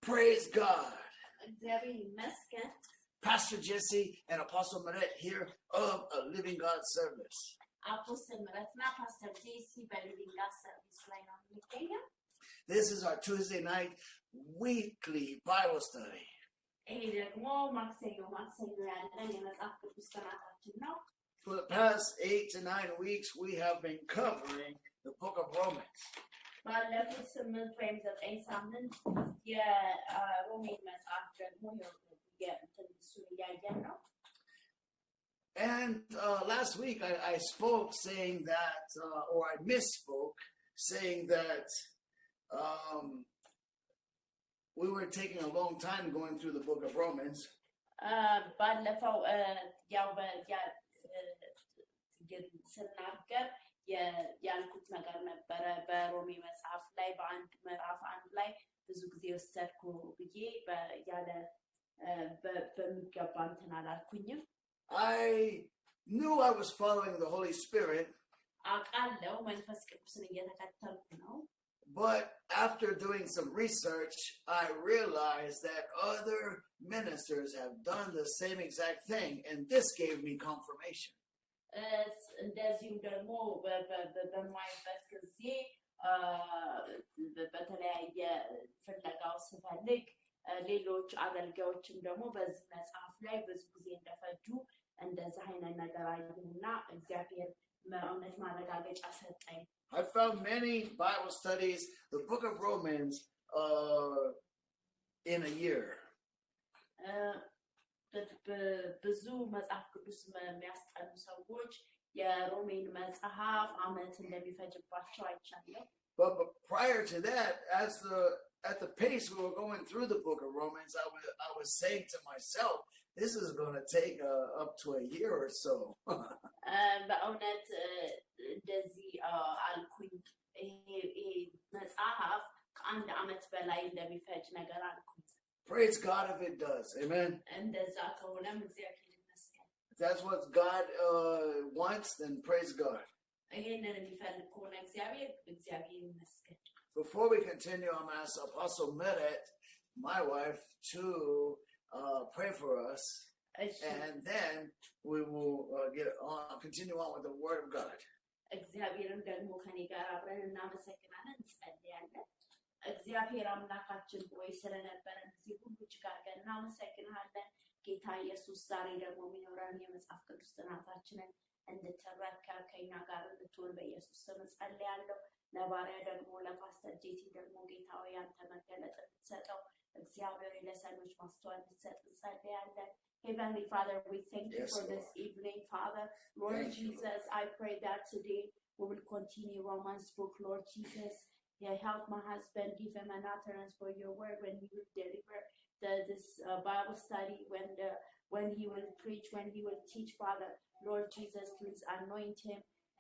Praise God. እግዚአብሔር ይመስገን። Pastor Jesse and Apostle Maret here of a Living God service. አፖስትል ምረትና ፓስተር ጄሲ በሊቪንግ ጋድ ሰርቪስ ላይ ነው የሚገኘው። This is our Tuesday night weekly Bible study. ይሄ ደግሞ ማክሰኞ ያለን የመጽሐፍ ቅዱስ ጥናታችን ነው። For the past 8 to 9 weeks, we have been covering the book of Romans. ባለፉት 8 ወይም 9 ሳምንት የሮሜን መጽሐፍ ደግሞ እሱን እያየን ነው። And last week I spoke saying that, or I misspoke, saying that we were taking a long time going through the book of Romans. ባለፈው ስናገር ያልኩት ነገር ነበረ በሮሜ መጽሐፍ ላይ በአንድ ምዕራፍ አንድ ላይ ብዙ ጊዜ ወሰድኩ ብዬ ያለ በሚገባ እንትን አላልኩኝም። I knew I was following the Holy Spirit, አውቃለሁ መንፈስ ቅዱስን እየተከተልኩ ነው። but after doing some research, I realized that other ministers have done the same exact thing, and this gave me confirmation. እንደዚሁም ደግሞ በማይበት ጊዜ በተለያየ ፍለጋው ስፈልግ ሌሎች አገልጋዮችም ደግሞ በዚህ መጽሐፍ ላይ ብዙ ጊዜ እንደፈጁ እንደዛ አይነት ነገር አየሁና እግዚአብሔር እውነት ማረጋገጫ ሰጠኝ። I found many Bible studies, the book of Romans, in a year. ብዙ መጽሐፍ ቅዱስ የሚያስጠኑ ሰዎች የሮሜን መጽሐፍ ዓመት እንደሚፈጅባቸው አይቻለሁ። But prior to that, at the pace we were going through the book of Romans, I was saying to myself, this is going to take up to a year or so. በእውነት እንደዚህ አልኩኝ። ይሄ መጽሐፍ ከአንድ ዓመት በላይ እንደሚፈጅ ነገር አልኩኝ። Praise God if it does. Amen. እንደዛ ከሆነም እግዚአብሔር ይመስገን። If that's what God wants, then praise God. ይሄንን የሚፈልግ ከሆነ እግዚአብሔር ይመስገን። Before we continue, I'm going to ask Apostle Meret, my wife, to pray for us, and then we will continue on with the Word of God. እግዚአብሔርን ደግሞ ከኔ ጋር አብረን እናመሰግናለን፣ እንጸልያለን። እግዚአብሔር አምላካችን ሆይ ስለነበረን እዚህ ሁሉ እጅግ አድርገን እናመሰግናለን። ጌታ ኢየሱስ ዛሬ ደግሞ የሚኖረን የመጽሐፍ ቅዱስ ጥናታችንን እንድትረከብ ከኛ ጋር እንድትሆን በኢየሱስ ስም ጸልያለሁ። ለባሪያ ደግሞ ለፓስተር ጄሲ ደግሞ ጌታ ሆይ አንተ መገለጥ እንድትሰጠው እግዚአብሔር ለሰዎች ማስተዋል እንድትሰጥ ጸልያለን። Heavenly Father, we thank you for this evening, Father. Lord Jesus, I pray that today we will continue Romans book, Lord Jesus. Help my husband, give him an utterance for your word when he will deliver this Bible study, when he will preach, when he will teach, Father. Lord Jesus, please anoint him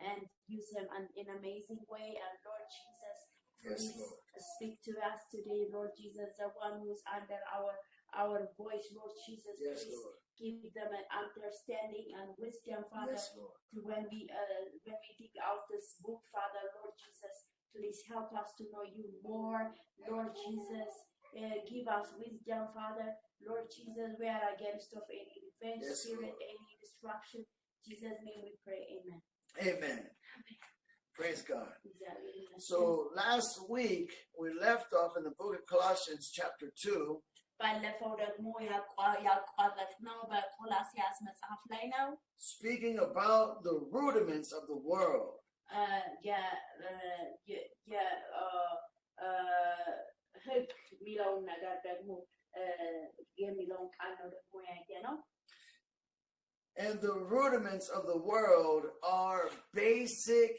and use him in an amazing way. And Lord Jesus, please speak to us today, Lord Jesus, the one who's under our voice, Lord Jesus, please give them an understanding and wisdom, Father, to when we dig out this book, Father, Lord Jesus. Please help us to know you more, Lord Jesus. Give us wisdom, Father. Lord Jesus, we are against of any revenge spirit, any destruction. In Jesus' name we pray. Amen. Amen. Praise God. So last week we left off in the book of Colossians chapter 2. Speaking about the rudiments of the world. ህግ የሚለውን ነገር ደግሞ የሚለውን ቃል ነው ደግሞ ያየነው። And the rudiments of the world are basic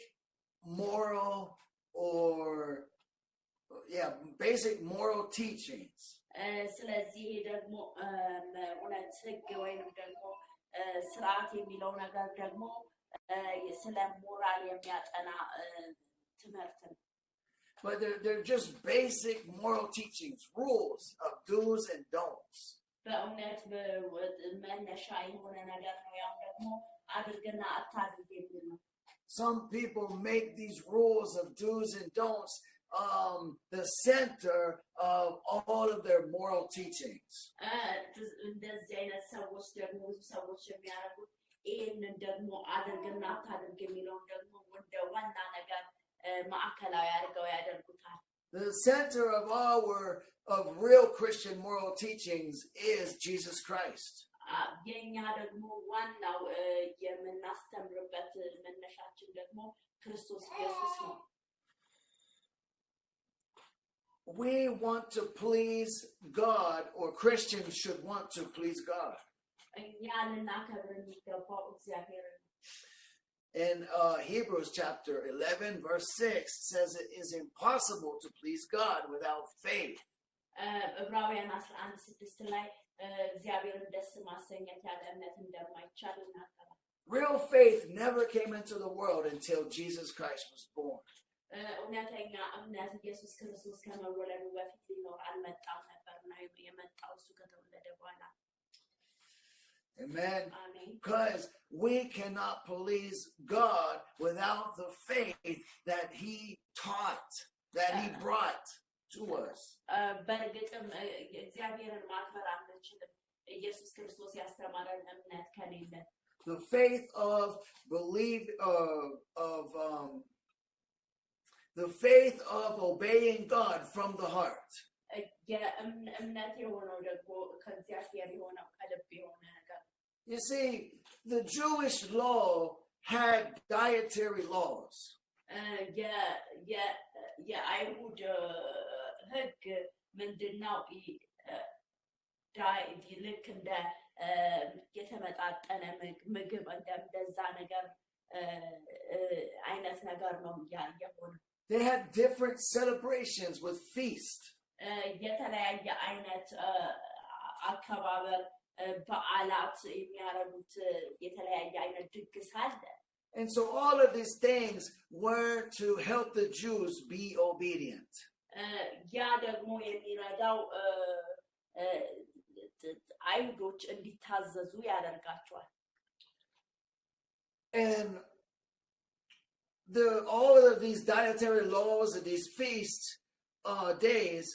moral teachings. ስለዚህ ደግሞ እውነት ህግ ወይንም ደግሞ ስርዓት የሚለው ነገር ደግሞ ስለ ሞራል የሚያጠና ትምህርት ነው። But they're just basic moral teachings, rules of do's and don'ts. በእውነት መነሻ የሆነ ነገር ነው። ያው ደግሞ አድርግና አታድርግ የሚል ነው። Some people make these rules of do's and don'ts the center of all of their moral teachings. እንደዚህ አይነት ሰዎች ደግሞ ብዙ ሰዎች የሚያደርጉት ይህንን ደግሞ አድርግና አታድርግ የሚለውን ደግሞ ወደ ዋና ነገር ማዕከላዊ አድርገው ያደርጉታል። The center of real Christian moral teachings is Jesus Christ. የኛ ደግሞ ዋናው የምናስተምርበት መነሻችን ደግሞ ክርስቶስ ኢየሱስ ነው። We want to please God, or Christians should want to please God. In Hebrews chapter 11 verse 6 says it is impossible to please God without faith. Real faith never came into the world until Jesus Christ was born. Amen. Because we cannot please God without the faith that He taught, that He brought to us. The faith of the faith of obeying God from the heart. You see, the Jewish law had dietary laws. They had different celebrations with feast. And so all of these things were to help the Jews be obedient. And all of these dietary laws and these feast days,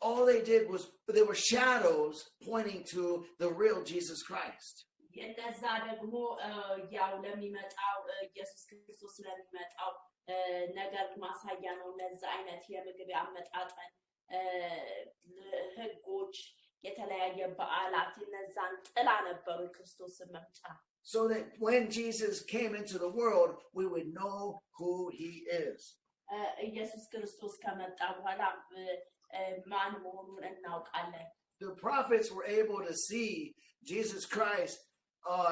all they did was they were shadows pointing to the real Jesus Christ. So that when Jesus came into the world, we would know who He is. The prophets were able to see Jesus Christ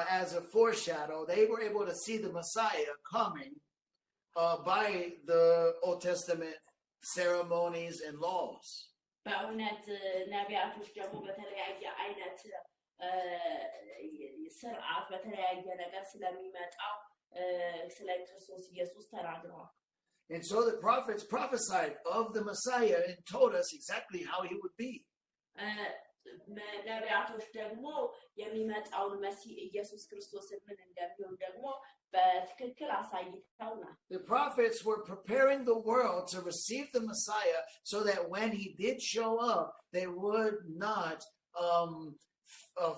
as a foreshadow. They were able to see the Messiah coming by the Old Testament ceremonies and laws. And so the prophets prophesied of the Messiah and told us exactly how He would be. The prophets were preparing the world to receive the Messiah so that when He did show up, they would not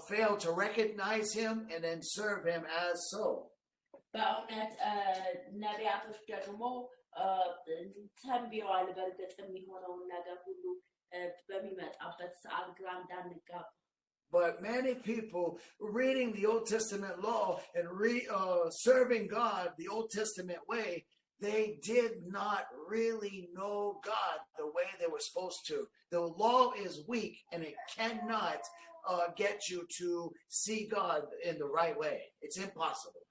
fail to recognize Him and then serve Him as so. But many people reading the Old Testament law and serving God the Old Testament way, they did not really know God the way they were supposed to. The law is weak and it cannot get you to see God in the right way. It's impossible.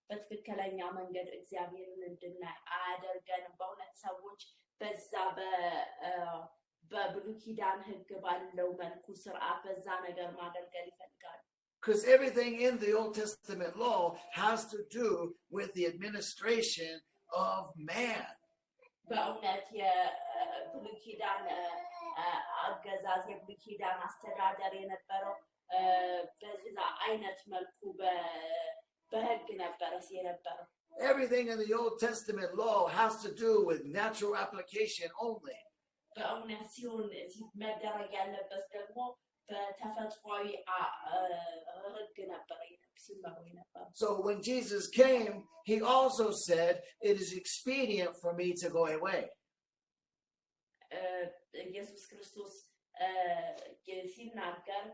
በትክክለኛ መንገድ እግዚአብሔርን እንድናይ አያደርገንም። በእውነት ሰዎች በዛ በብሉይ ኪዳን ሕግ ባለው መልኩ ስርዓት በዛ ነገር ማገልገል ይፈልጋሉ። Because everything in the Old Testament law has to do with the administration of man. በእውነት የብሉይ ኪዳን አገዛዝ የብሉይ ኪዳን አስተዳደር የነበረው በዛ አይነት መልኩ በሕግ ነበረ የነበረው። Everything in the Old Testament law has to do with natural application only. በእውነት ሲሆን መደረግ ያለበት ደግሞ በተፈጥሯዊ ሕግ ነበር ሲመሩ ነበር። So when Jesus came, he also said, "It is expedient for me to go away." ኢየሱስ ክርስቶስ ሲናገር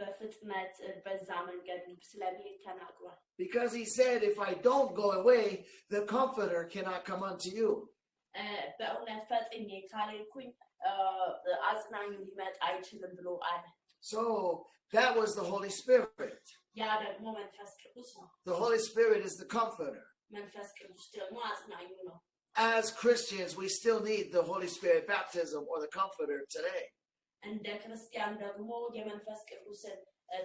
በፍጥነት በዛ መንገድ ስለሚሄድ ተናግሯል። Because he said, "If I don't go away, the Comforter cannot come unto you." በእውነት ፈጥኜ ካልሄድኩኝ አጽናኙ ሊመጣ አይችልም ብሎ አለ። So that was the Holy Spirit. ያ ደግሞ መንፈስ ቅዱስ ነው። The Holy Spirit is the Comforter. መንፈስ ቅዱስ ደግሞ አጽናኙ ነው። As Christians, we still need the Holy Spirit baptism or the Comforter today. እንደ ክርስቲያን ደግሞ የመንፈስ ቅዱስን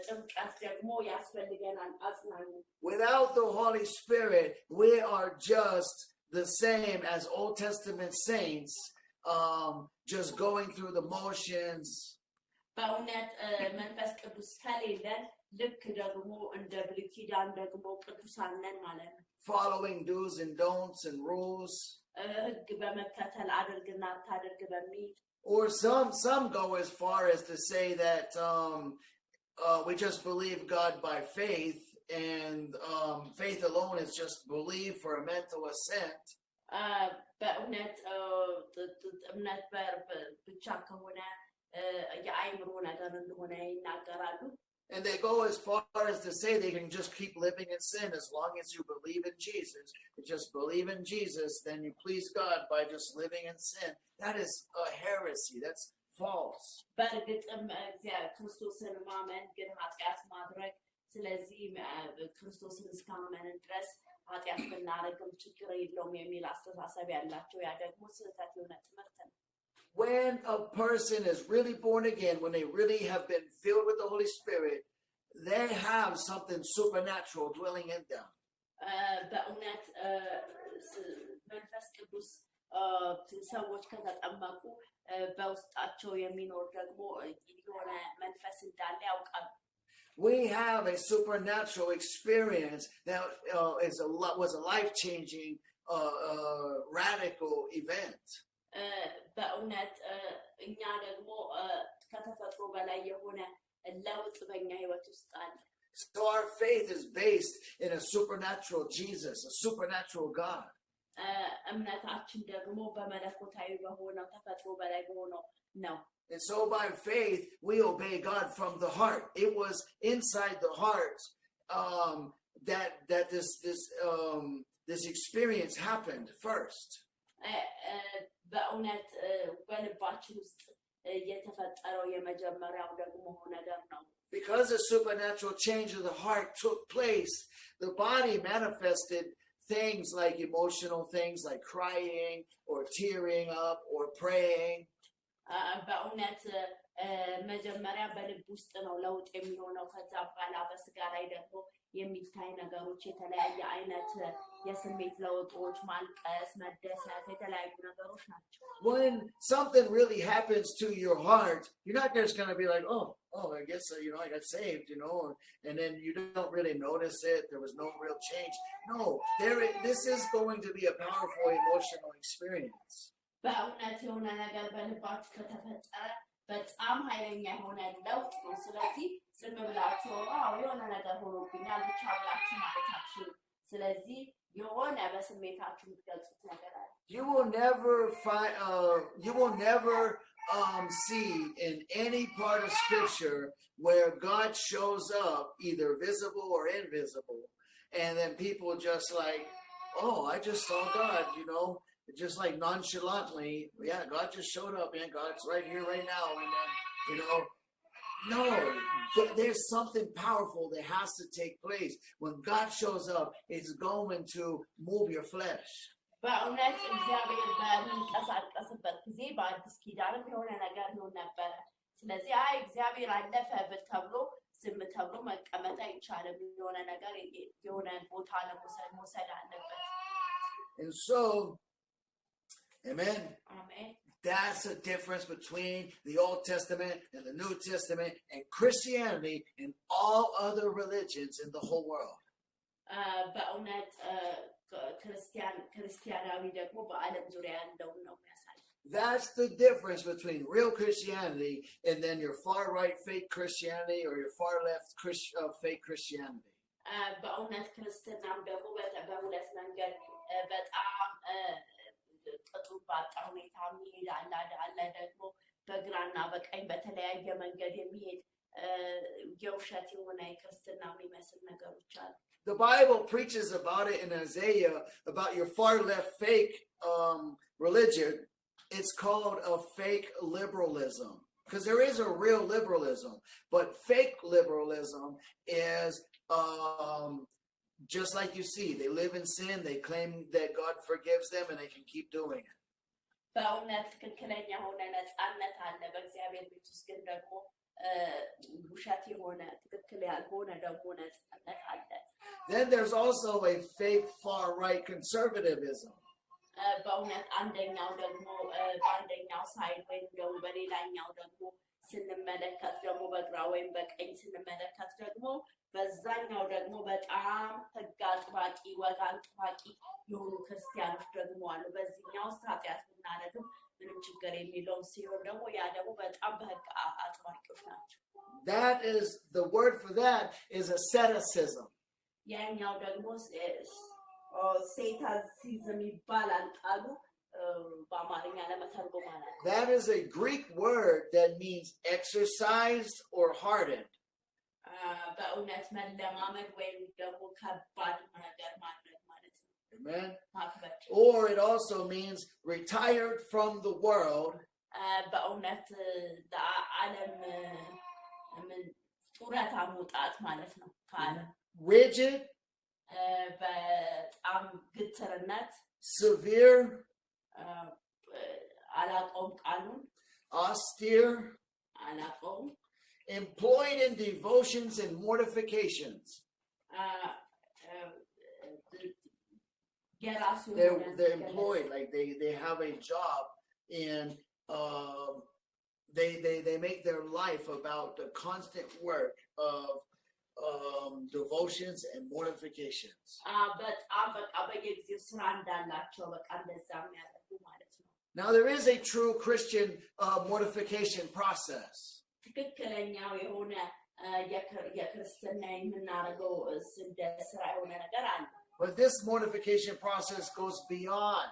ጥምቀት ደግሞ ያስፈልገናል አጽናኙ። Without the Holy Spirit, we are just the same as Old Testament saints, just going through the motions. በእውነት መንፈስ ቅዱስ ከሌለን ልክ ደግሞ እንደ ብሉይ ኪዳን ደግሞ ቅዱሳን ነን ማለት ነው። Following do's and don'ts and rules. ሕግ በመከተል አድርግና አታድርግ በሚል. Or some go as far as to say that we just believe God by faith, and faith alone is just belief for a mental assent. በእውነት እምነት ብቻ ከሆነ የአእምሮ ነገር እንደሆነ ይናገራሉ። And they go as far as to say they can just keep living in sin as long as you believe in Jesus. You just believe in Jesus, then you please God by just living in sin. That is a heresy. That's false. በእርግጥም ክርስቶስን ማመን ግን ኃጢአት ማድረግ ስለዚህ ክርስቶስን እስካመንን ድረስ ኃጢአት ብናደርግም ችግር የለውም የሚል አስተሳሰብ ያላቸው ያ ደግሞ ስህተት የሆነ ትምህርት ነው። When a person is really born again, when they really have been filled with the Holy Spirit, they have something supernatural dwelling in them. በእውነት መንፈስ ቅዱስ ሰዎች ከተጠመቁ በውስጣቸው የሚኖር ደግሞ የሆነ መንፈስ እንዳለ ያውቃሉ። We have a supernatural experience that was a life-changing, radical event. በእውነት እኛ ደግሞ ከተፈጥሮ በላይ የሆነ ለውጥ በእኛ ህይወት ውስጥ አለ። So our faith is based in a supernatural Jesus, a supernatural God. እምነታችን ደግሞ በመለኮታዊ በሆነው ተፈጥሮ በላይ በሆነው ነው። And so by faith, we obey God from the heart. It was inside the heart that this experience happened first. በእውነት በልባችን ውስጥ የተፈጠረው የመጀመሪያው ደግሞ ነገር ነው። Because the supernatural change of the heart took place, the body manifested things like emotional things like crying or tearing up or praying. በእውነት መጀመሪያ በልብ ውስጥ ነው ለውጥ የሚሆነው። ከዛ በኋላ በስጋ ላይ ደግሞ የሚታይ ነገሮች የተለያየ አይነት የስሜት ለውጦች፣ ማልቀስ፣ መደሰት የተለያዩ ነገሮች ናቸው። When something really happens to your heart, you're not just going to be like, oh, I guess, I got saved, and then you don't really notice it. There was no real change. No, this is going to be a powerful emotional experience. በእውነት የሆነ ነገር በልባችሁ ከተፈጠረ በጣም ኃይለኛ የሆነ ለውጥ ነው። ስለዚህ ዝም ብላችሁ የሆነ ነገር ሆኖብኛል ብቻ ብላችሁ ማለታችሁ። ስለዚህ የሆነ በስሜታችሁ የምትገልጹት ነገር አለ። You will never see in any part of Scripture where God shows up, either visible or invisible, and then people just like, oh, I just saw God, just like nonchalantly, yeah, God just showed up, man. God's right here, right now, and then, no, but there's something powerful that has to take place. When God shows up, it's going to move your flesh. በእውነት እግዚአብሔር በሚንቀሳቀስበት ጊዜ በአዲስ ኪዳንም የሆነ ነገር ይሆን ነበረ። ስለዚህ እግዚአብሔር አለፈ ተብሎ ዝም ተብሎ መቀመጥ አይቻልም። የሆነ ነገር የሆነ ቦታ ለመውሰድ አለበት። And so, amen. Amen. That's the difference between the Old Testament and the New Testament and Christianity and all other religions in the whole world. በእውነት ክርስቲያናዊ ደግሞ በዓለም ዙሪያ ያለውን ነው የሚያሳይ። That's the difference between real Christianity and then your far right fake Christianity or your far left fake Christianity. በእውነት ክርስትናም ደግሞ በሁለት መንገድ በጣም ቅጡ ባጣ ሁኔታ የሚሄድ አለ ደግሞ በግራና በቀኝ በተለያየ መንገድ የሚሄድ የውሸት የሆነ ክርስትና የሚመስል ነገሮች አሉ። The Bible preaches about it in Isaiah about your far left fake religion. It's called a fake liberalism because there is a real liberalism, but fake liberalism is just like you see, they live in sin, they claim that God forgives them and they can keep doing it. በእውነት ትክክለኛ የሆነ ነፃነት አለ በእግዚአብሔር ቤት ውስጥ ግን ደግሞ ውሸት የሆነ ትክክል ያልሆነ ደግሞ ነፃነት አለ። Then there's also a fake far right conservatism. በእውነት አንደኛው ደግሞ በአንደኛው ሳይድ ወይም ደግሞ በሌላኛው ደግሞ ስንመለከት ደግሞ በግራ ወይም በቀኝ ስንመለከት ደግሞ በዛኛው ደግሞ በጣም ሕግ አጥባቂ ወግ አጥባቂ የሆኑ ክርስቲያኖች ደግሞ አሉ። በዚህኛው ኃጢአት ብናደርግም ምንም ችግር የሌለው ሲሆን ደግሞ ያ ደግሞ በጣም በሕግ አጥባቂዎች ናቸው። That is the word for that is asceticism. ያኛው ደግሞ ሴታሲዝም ይባላል ቃሉ በአማርኛ ለመተርጎም ማለት ነው። That is a Greek word that means exercised or hardened. በእውነት መለማመድ ወይም ደግሞ ከባድ ነገር ማድረግ ማለት ነው። Amen. ማክበር Or it also means retired from the world. በእውነት ለዓለም ጡረታ መውጣት ማለት ነው ከዓለም Rigid, በጣም ግትርነት severe, አላውቀውም ቃሉን austere, አላውቀውም employed in devotions and mortifications. They're employed, like they have a job and they make their life about the constant work of devotions and mortifications. Now there is a true Christian mortification process. But this mortification process goes beyond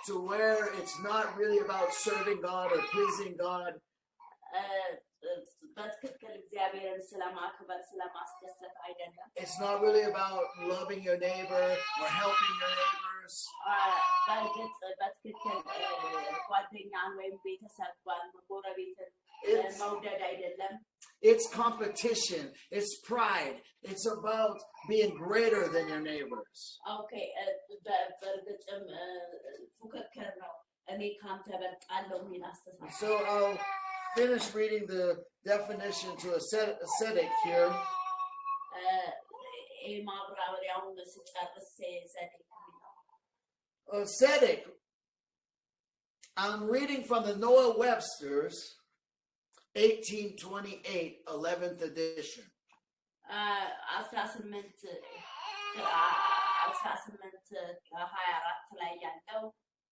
to where it's not really about serving God or pleasing God. It's not really about loving your neighbor or helping your neighbors. It's competition, it's pride, it's about being greater than your neighbors. Okay, so I'll finish reading the definition to ascetic here. Ascetic, I'm reading from the Noah Webster's 1828 11th edition.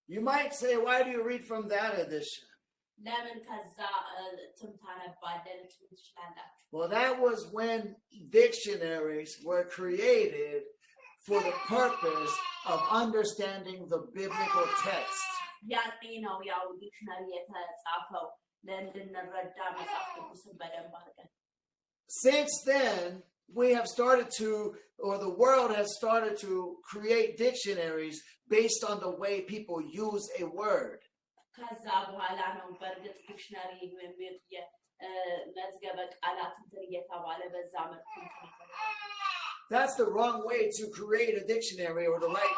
You might say, why do you read from that edition? Well, that was when dictionaries were created for the purpose of understanding the biblical text. Since then, we have started to, or the world has started to create dictionaries based on the way people use a word. That's the wrong way to create a dictionary or the right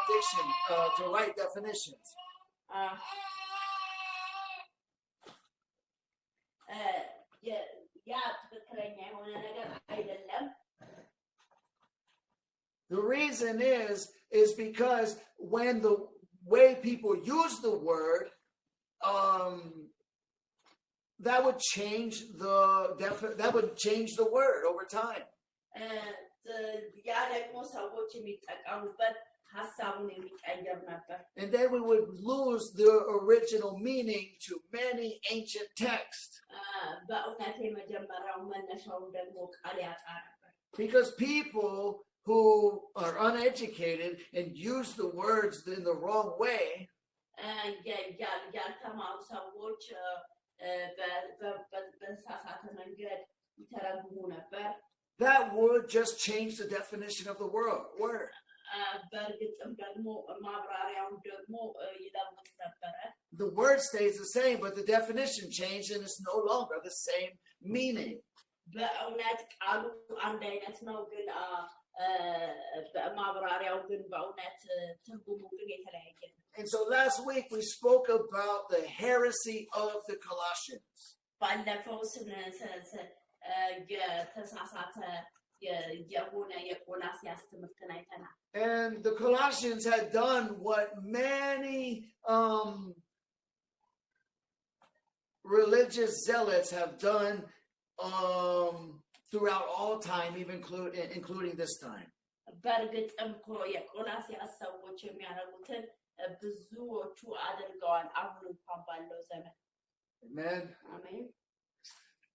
to write definitions. The reason is because when the way people use the word that would change the word over time. ያ ደግሞ ሰዎች የሚጠቀሙበት ሐሳቡን የሚቀየር ነበር። And then we would lose the original meaning to many ancient texts. በእውነት የመጀመሪያው መነሻውን ደግሞ ቃል ያጣ ነበር። Because people who are uneducated and use the words in the wrong way, ያልተማሩ ሰዎች በተሳሳተ መንገድ ይተረጉሙ ነበር። that would just change the definition of the word. በእርግጥም ደግሞ ማብራሪያውን ደግሞ ይለውጥ ነበረ። The word stays the same, but the definition changed and it's no longer the same meaning. በእውነት ቃሉ አንድ አይነት ነው፣ ግን ማብራሪያው ግን በእውነት ትርጉሙ ግን የተለያየ ነው። And so last week we spoke about the heresy of the Colossians. ባለፈው የተሳሳተ የሆነ የቆላስይስ ትምህርትን አይተናል። And the Colossians had done what many religious zealots have done throughout all time, even including this time. በእርግጥም የቆላስይስ ሰዎች የሚያደርጉትን ብዙዎቹ አድርገዋል አሁን እንኳን ባለው ዘመን። Amen. Amen.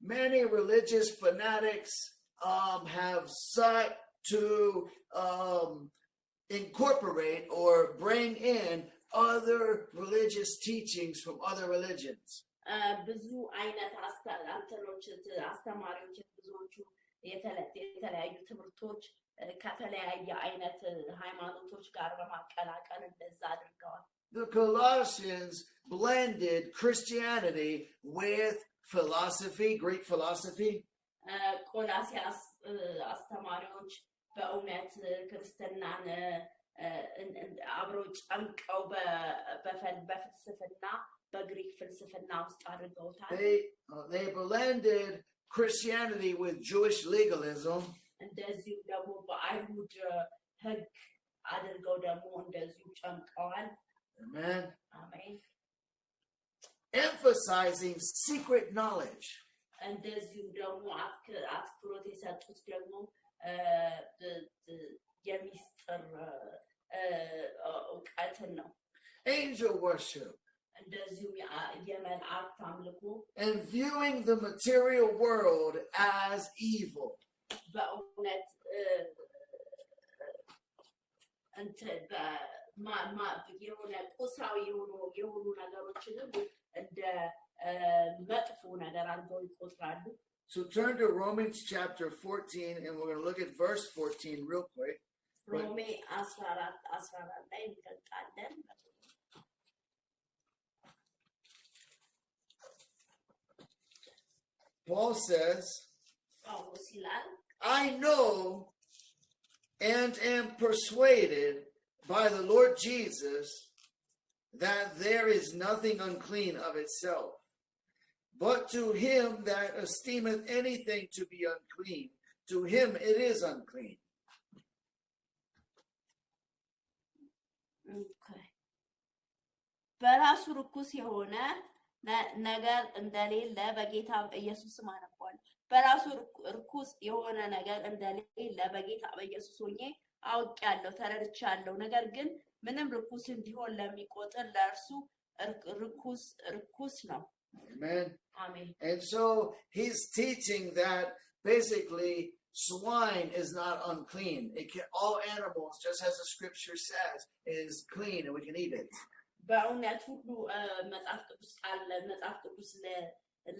Many religious fanatics have sought to incorporate or bring in other religious teachings from other religions. ብዙ አይነት አስተማሪዎች ብዙዎቹ የተለያዩ ትምህርቶች ከተለያየ አይነት ሃይማኖቶች ጋር በማቀላቀል እንደዛ አድርገዋል። The Colossians blended Christianity with philosophy, Greek philosophy. ቆላስይስ አስተማሪዎች በእውነት ክርስትናን አብረው ጨምቀው በፍልስፍና በግሪክ ፍልስፍና ውስጥ አድርገውታል። They blended Christianity with Jewish legalism. እንደዚሁ ደግሞ በአይሁድ ሕግ አድርገው ደግሞ እንደዚሁ ጨምቀዋል። Amen. Amen. Emphasizing secret knowledge. እንደዚሁ ደግሞ አትኩሮት የሰጡት ደግሞ የሚስጥር እውቀትን ነው። Angel worship. እንደዚሁ የመላእክት አምልኮ. And viewing the material world as evil. በእውነት የሆነ ቁሳዊ የሆኑ ነገሮችንም እንደ መጥፎ ነገር አድርገው ይቆጥራሉ። So turn to Romans chapter 14 and we're going to look at verse 14 real quick. ሮሜ 14 ላይ እንገልጣለን። Paul says, ጳውሎስ ይላል I know and am persuaded by the Lord Jesus that there is nothing unclean of itself, but to him that esteemeth anything to be unclean, to him it is unclean. በራሱ ርኩስ የሆነ ነገር እንደሌለ በጌታ በኢየሱስ ስም አነባለሁ። በራሱ ርኩስ የሆነ ነገር እንደሌለ በጌታ በኢየሱስ ሆኜ አውቄያለሁ፣ ተረድቻለሁ። ነገር ግን ምንም ርኩስ እንዲሆን ለሚቆጥር ለእርሱ ርኩስ ነው። Amen. Amen. And so he's teaching that basically swine is not unclean. All animals, just as the scripture says, is clean and we can eat it. በእውነት ሁሉ መጽሐፍ ቅዱስ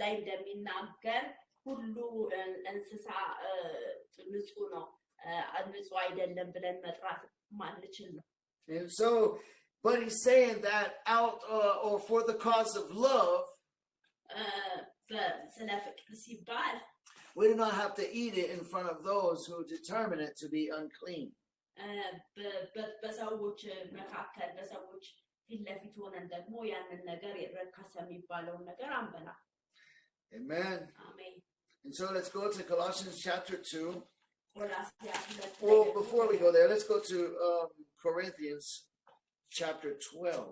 ላይ እንደሚናገር ሁሉ እንስሳ ንጹህ ነው፣ ንጹህ አይደለም ብለን መጥራት ማንችል ነው። And so, but he's saying that out or for the cause of love, ስለ ፍቅር ሲባል we do not have to eat it in front of those who determine it to be unclean. በሰዎች መካከል በሰዎች ፊት ለፊት ሆነን ደግሞ ያንን ነገር የረከሰ የሚባለውን ነገር አንበላ። Amen. Amen. And so let's go to Colossians chapter 2. ቆላስይስ 2 Well, before we go there, let's go to Corinthians chapter 12.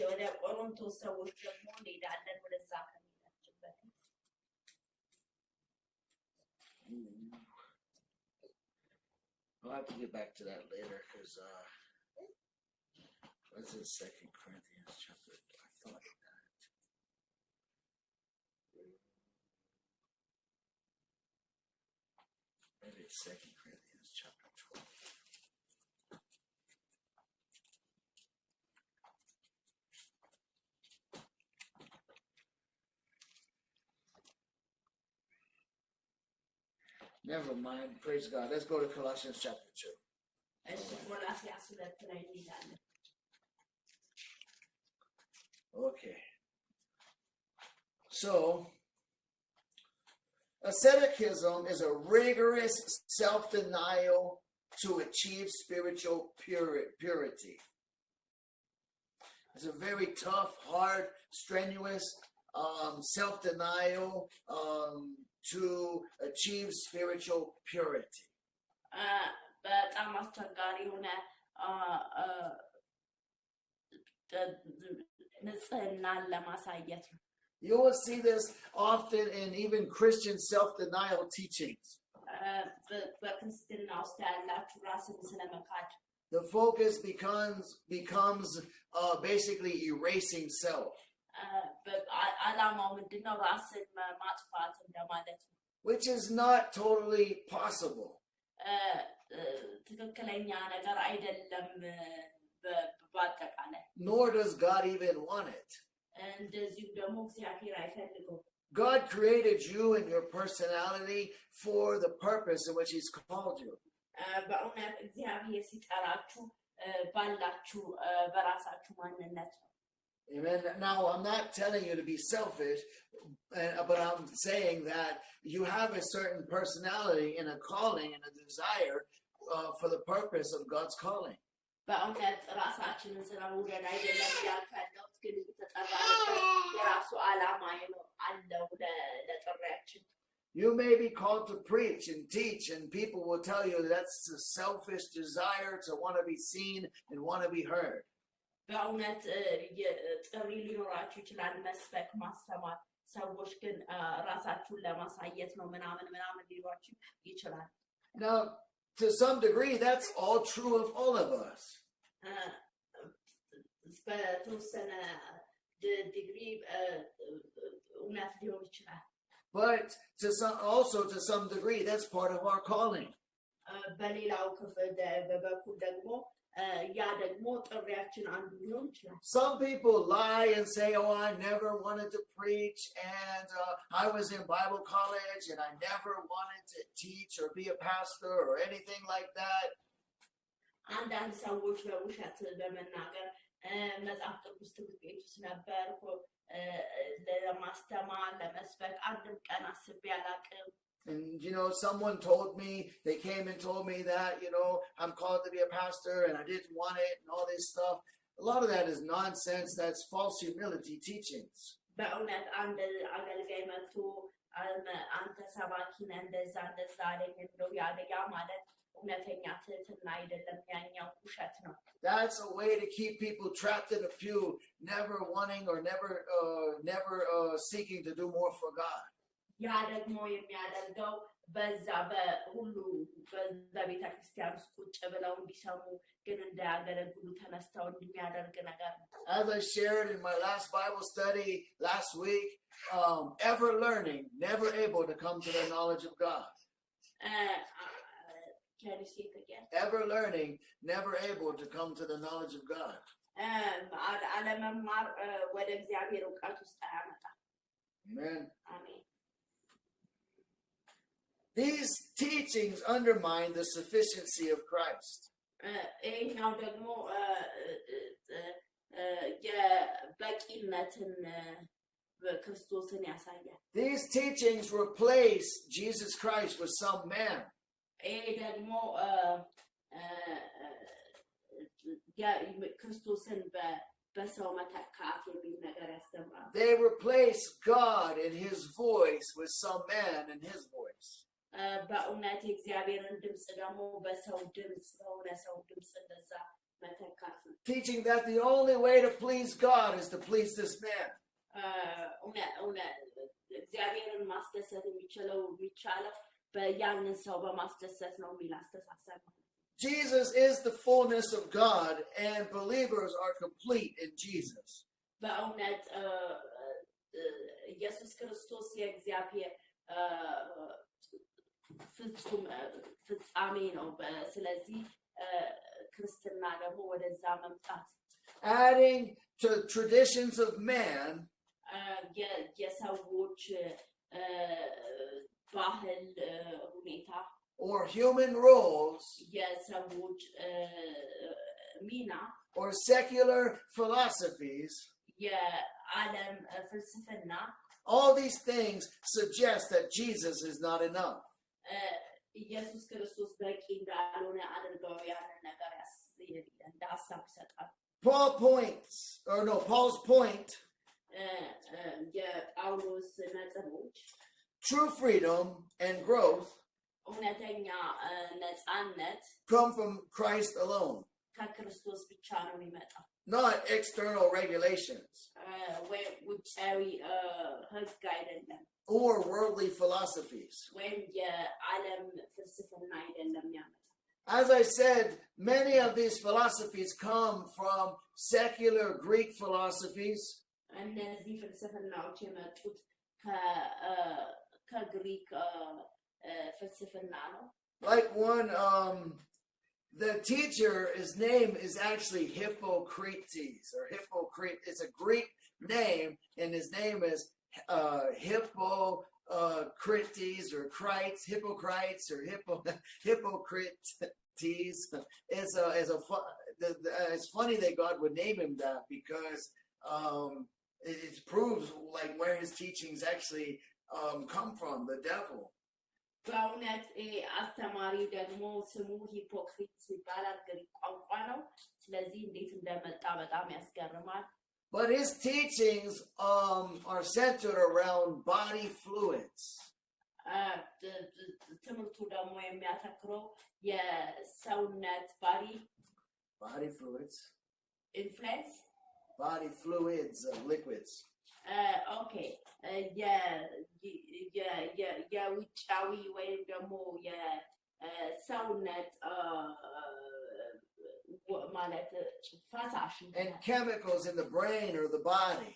ወደ ቆሮንቶስ ሰዎች ደግሞ እንሄዳለን ወደዛ ከመሄዳችን በፊት I'll have to get back to that later because what's in 2 Corinthians chapter? I thought that. Maybe it's 2 Corinthians chapter 12. Never mind. Praise God. Let's go to Colossians chapter 2. Okay. So, asceticism is a rigorous self-denial to achieve spiritual purity. It's a very tough, hard, strenuous self-denial to achieve spiritual purity. በጣም አስቸጋሪ የሆነ ንጽህናን ለማሳየት ነው። You will see this often in even Christian self-denial teachings. በክርስትና ውስጥ ያላችሁ ራስን ስለመካድ The focus becomes basically erasing self. ዓላማው ምንድነው? ራስን ማጥፋት እንደማለት ነው. Which is not totally possible. ትክክለኛ ነገር አይደለም በአጠቃላይ. Nor does God even want it. እንደዚሁ ደግሞ እግዚአብሔር አይፈልገውም. God created you and your personality for the purpose in which He's called you. በእውነት እግዚአብሔር ሲጠራችሁ ባላችሁ በራሳችሁ ማንነት ነው. Amen. Now, I'm not telling you to be selfish, but I'm saying that you have a certain personality and a calling and a desire for the purpose of God's calling. በእውነት ራሳችንን ስለመውደድ አይደለም ያልከለውት ግን ተጠራንበት የራሱ ዓላማ አለው ለጥሪያችን. You may be called to preach and teach, and people will tell you that's a selfish desire to want to be seen and want to be heard. በእውነት ጥሪ ሊኖራችሁ ይችላል፣ መስበክ፣ ማስተማር። ሰዎች ግን ራሳችሁን ለማሳየት ነው ምናምን ሊሏችሁ ይችላል። Now, to some degree, that's all true of all of us. በተወሰነ ዲግሪ እውነት ሊሆን ይችላል. But also to some degree, that's part of our calling. በሌላው ክፍል በበኩል ደግሞ ያ ደግሞ ጥሪያችን አንዱ ሊሆን ይችላል. Some people lie and say, oh, I never wanted to preach, and I was in Bible college, and I never wanted to teach or be a pastor or anything like that. አንዳንድ ሰዎች በውሸት በመናገር መጽሐፍ ቅዱስ ትምህርት ቤት ውስጥ ነበርኩ ለማስተማር ለመስበክ አንድም ቀን አስቤ አላውቅም. And, someone told me, they came and told me that, I'm called to be a pastor and I didn't want it and all this stuff. A lot of that is nonsense. That's false humility teachings. በእውነት አንድ አገልጋይ መጥቶ አንተ ሰባኪ ነህ እንደዛ አለኝ ብለው ያ ማለት እውነተኛ ትህትና አይደለም፣ ያኛው ውሸት ነው። That's a way to keep people trapped in a pew, never wanting or never seeking to do more for God. ያ ደግሞ የሚያደርገው በዛ በሁሉ በቤተ ክርስቲያን ውስጥ ቁጭ ብለው እንዲሰሙ ግን እንዳያገለግሉ ተነስተው እንደሚያደርግ ነገር ነው. As I shared in my last Bible study last week, ever learning, never able to come to the knowledge of God. Can you say it again? Ever learning, never able to come to the knowledge of God. አለመማር ወደ እግዚአብሔር ዕውቀት ውስጥ አያመጣም. Amen. አሜን. These teachings undermine the sufficiency of Christ. ይሄኛው ደግሞ የበቂነትን ክርስቶስን ያሳያል. These teachings replace Jesus Christ with some man. ይሄ ደግሞ ክርስቶስን በሰው መተካት የሚል ነገር ያስተምራል. They replace God and His voice with some man and his voice. በእውነት የእግዚአብሔርን ድምፅ ደግሞ በሰው ድምፅ በሆነ ሰው ድምፅ እንደዛ መተካት ነው። teaching that the only way to please God is to please this man. እግዚአብሔርን ማስደሰት የሚቻለው በያንን ሰው በማስደሰት ነው የሚል አስተሳሰብ ነው። Jesus is the fullness of God, and believers are complete in Jesus. በእውነት ኢየሱስ ክርስቶስ የእግዚአብሔር ፍጹም ፍጻሜ ነው። ስለዚህ ክርስትና ደግሞ ወደዛ መምጣት adding to traditions of man የሰዎች ባህል ሁኔታ or human roles የሰዎች ሚና or secular philosophies, የዓለም ፍልስፍና all these things suggest that Jesus is not enough. ኢየሱስ ክርስቶስ በቂ እንዳልሆነ አድርገው ያንን ነገር እንደ ሀሳብ ይሰጣል። Paul's point, የጳውሎስ ነጥቦች true freedom and growth እውነተኛ ነፃነት come from Christ alone, ከክርስቶስ ብቻ ነው የሚመጣው። not external regulations ወይም ውጫዊ ህግ አይደለም or worldly philosophies. ወይም የዓለም ፍልስፍና አይደለም ያመጣው። As I said, many of these philosophies come from secular Greek philosophies. እነዚህ ፍልስፍናዎች የመጡት ከግሪክ ፍልስፍና ነው። Like one, the teacher, his name is actually Hippocrates or Hippocrates. It's a Greek name, and his name is Hippocrates or Hippocrates or Hippocrates. It's funny that God would name him that because it proves like where his teachings actually come from, the devil. በእውነት አስተማሪ ደግሞ ስሙ ሂፖክሪትስ ይባላል፣ ግሪክ ቋንቋ ነው። ስለዚህ እንዴት እንደመጣ በጣም ያስገርማል። But his teachings are centered around body fluids. ትምህርቱ ደግሞ የሚያተክረው የሰውነት body fluids. ኢንፍሉዌንስ Body fluids, liquids. Okay. የውጫዊ ወይም ደግሞ የሰውነት ማለት ፈሳሽ and chemicals in the brain or the body.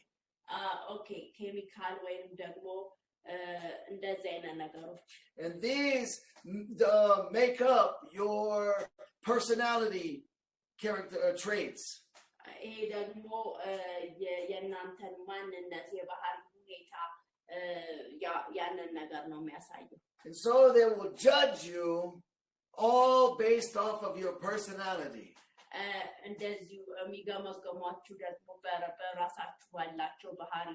Okay, chemical ወይም ደግሞ እንደዚህ አይነት ነገሮች. And these make up your personality character traits. ይሄ ደግሞ የእናንተን ማንነት የባህሪ ሁኔታ ያንን ነገር ነው የሚያሳየው. And so they will judge you all based off of your personality. እንደዚሁ የሚገመገሟችሁ ደግሞ በራሳችሁ ባላቸው ባህሪ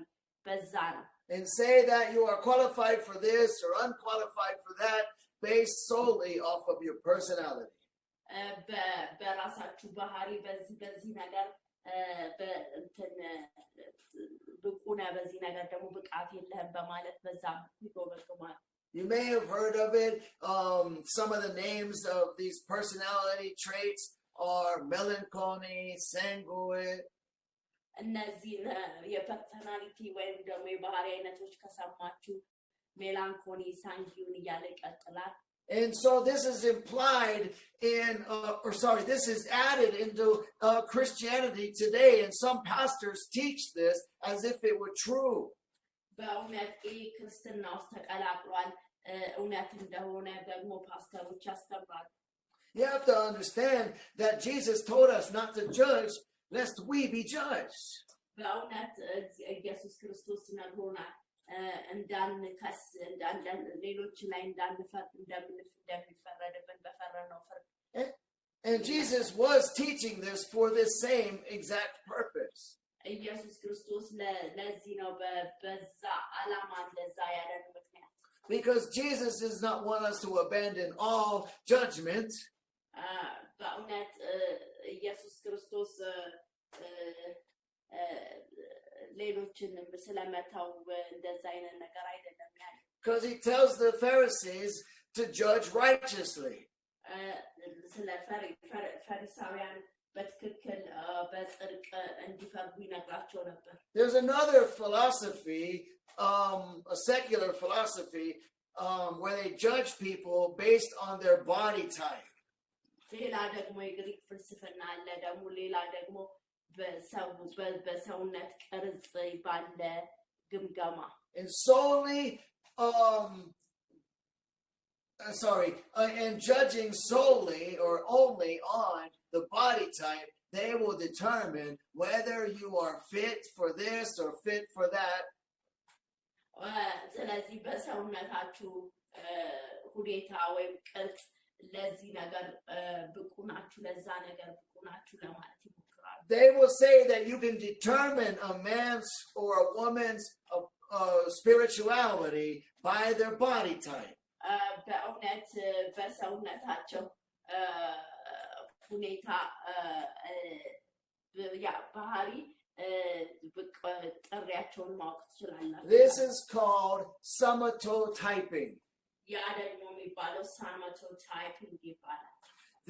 በዛ ነው. And say that you are qualified for this or unqualified for that based solely off of your personality. በራሳችሁ ባህሪ በዚህ ነገር በእንትን ብቁ ነህ፣ በዚህ ነገር ደግሞ ብቃት የለህም በማለት በዛ ይጎበጉማል። You may have heard of it. Some of the names of these personality traits are melancholy, sanguine. እነዚህ የፐርሰናሊቲ ወይም ደግሞ የባህሪ አይነቶች ከሰማችሁ ሜላንኮሊ፣ ሳንጊዩን እያለ ይቀጥላል። And so this is implied in, this is added into Christianity today, and some pastors teach this as if it were true. በእውነት ይህ ክርስትና ውስጥ ተቀላቅሏል፣ እውነት እንደሆነ ደግሞ ፓስተሮች ያስተምራሉ። You have to understand that Jesus told us not to judge, lest we be judged. በእውነት ኢየሱስ ክርስቶስ ነግሮናል እንዳንከስ ሌሎች ላይ እንዳንፈርድ እንደሚፈረድብን በፈረድነው ፍርድ። And Jesus was teaching this for this same exact purpose. ኢየሱስ ክርስቶስ ለዚህ ነው በዛ ዓላማ እንደዛ ያለን ምክንያት። Because Jesus does not want us to abandon all judgment. በእውነት ኢየሱስ ክርስቶስ ሌሎችንም ስለመተው እንደዛ አይነት ነገር አይደለም ያለ። Because he tells the Pharisees to judge righteously. ስለ ፈሪሳውያን በትክክል በጽድቅ እንዲፈርዱ ይነግራቸው ነበር። There's another philosophy, a secular philosophy, where they judge people based on their body type. ሌላ ደግሞ የግሪክ ፍልስፍና አለ። ደግሞ ሌላ ደግሞ በሰውነት ቅርጽ ባለ ግምገማ And solely and judging solely or only on the body type, they will determine whether you are fit for this or fit for that. ስለዚህ በሰውነታችሁ ሁኔታ ወይም ቅርጽ ለዚህ ነገር ብቁ ናችሁ ለዛ ነገር ብቁ ናችሁ ለማለት ይሞክራሉ። They will say that you can determine a man's or a woman's spirituality by their body type. በእውነት በሰውነታቸው ሁኔታ ባህሪ ጥሪያቸውን ማወቅ ትችላላችሁ። This is called somatotyping. ያ ደግሞ የሚባለው somatotyping ይባላል።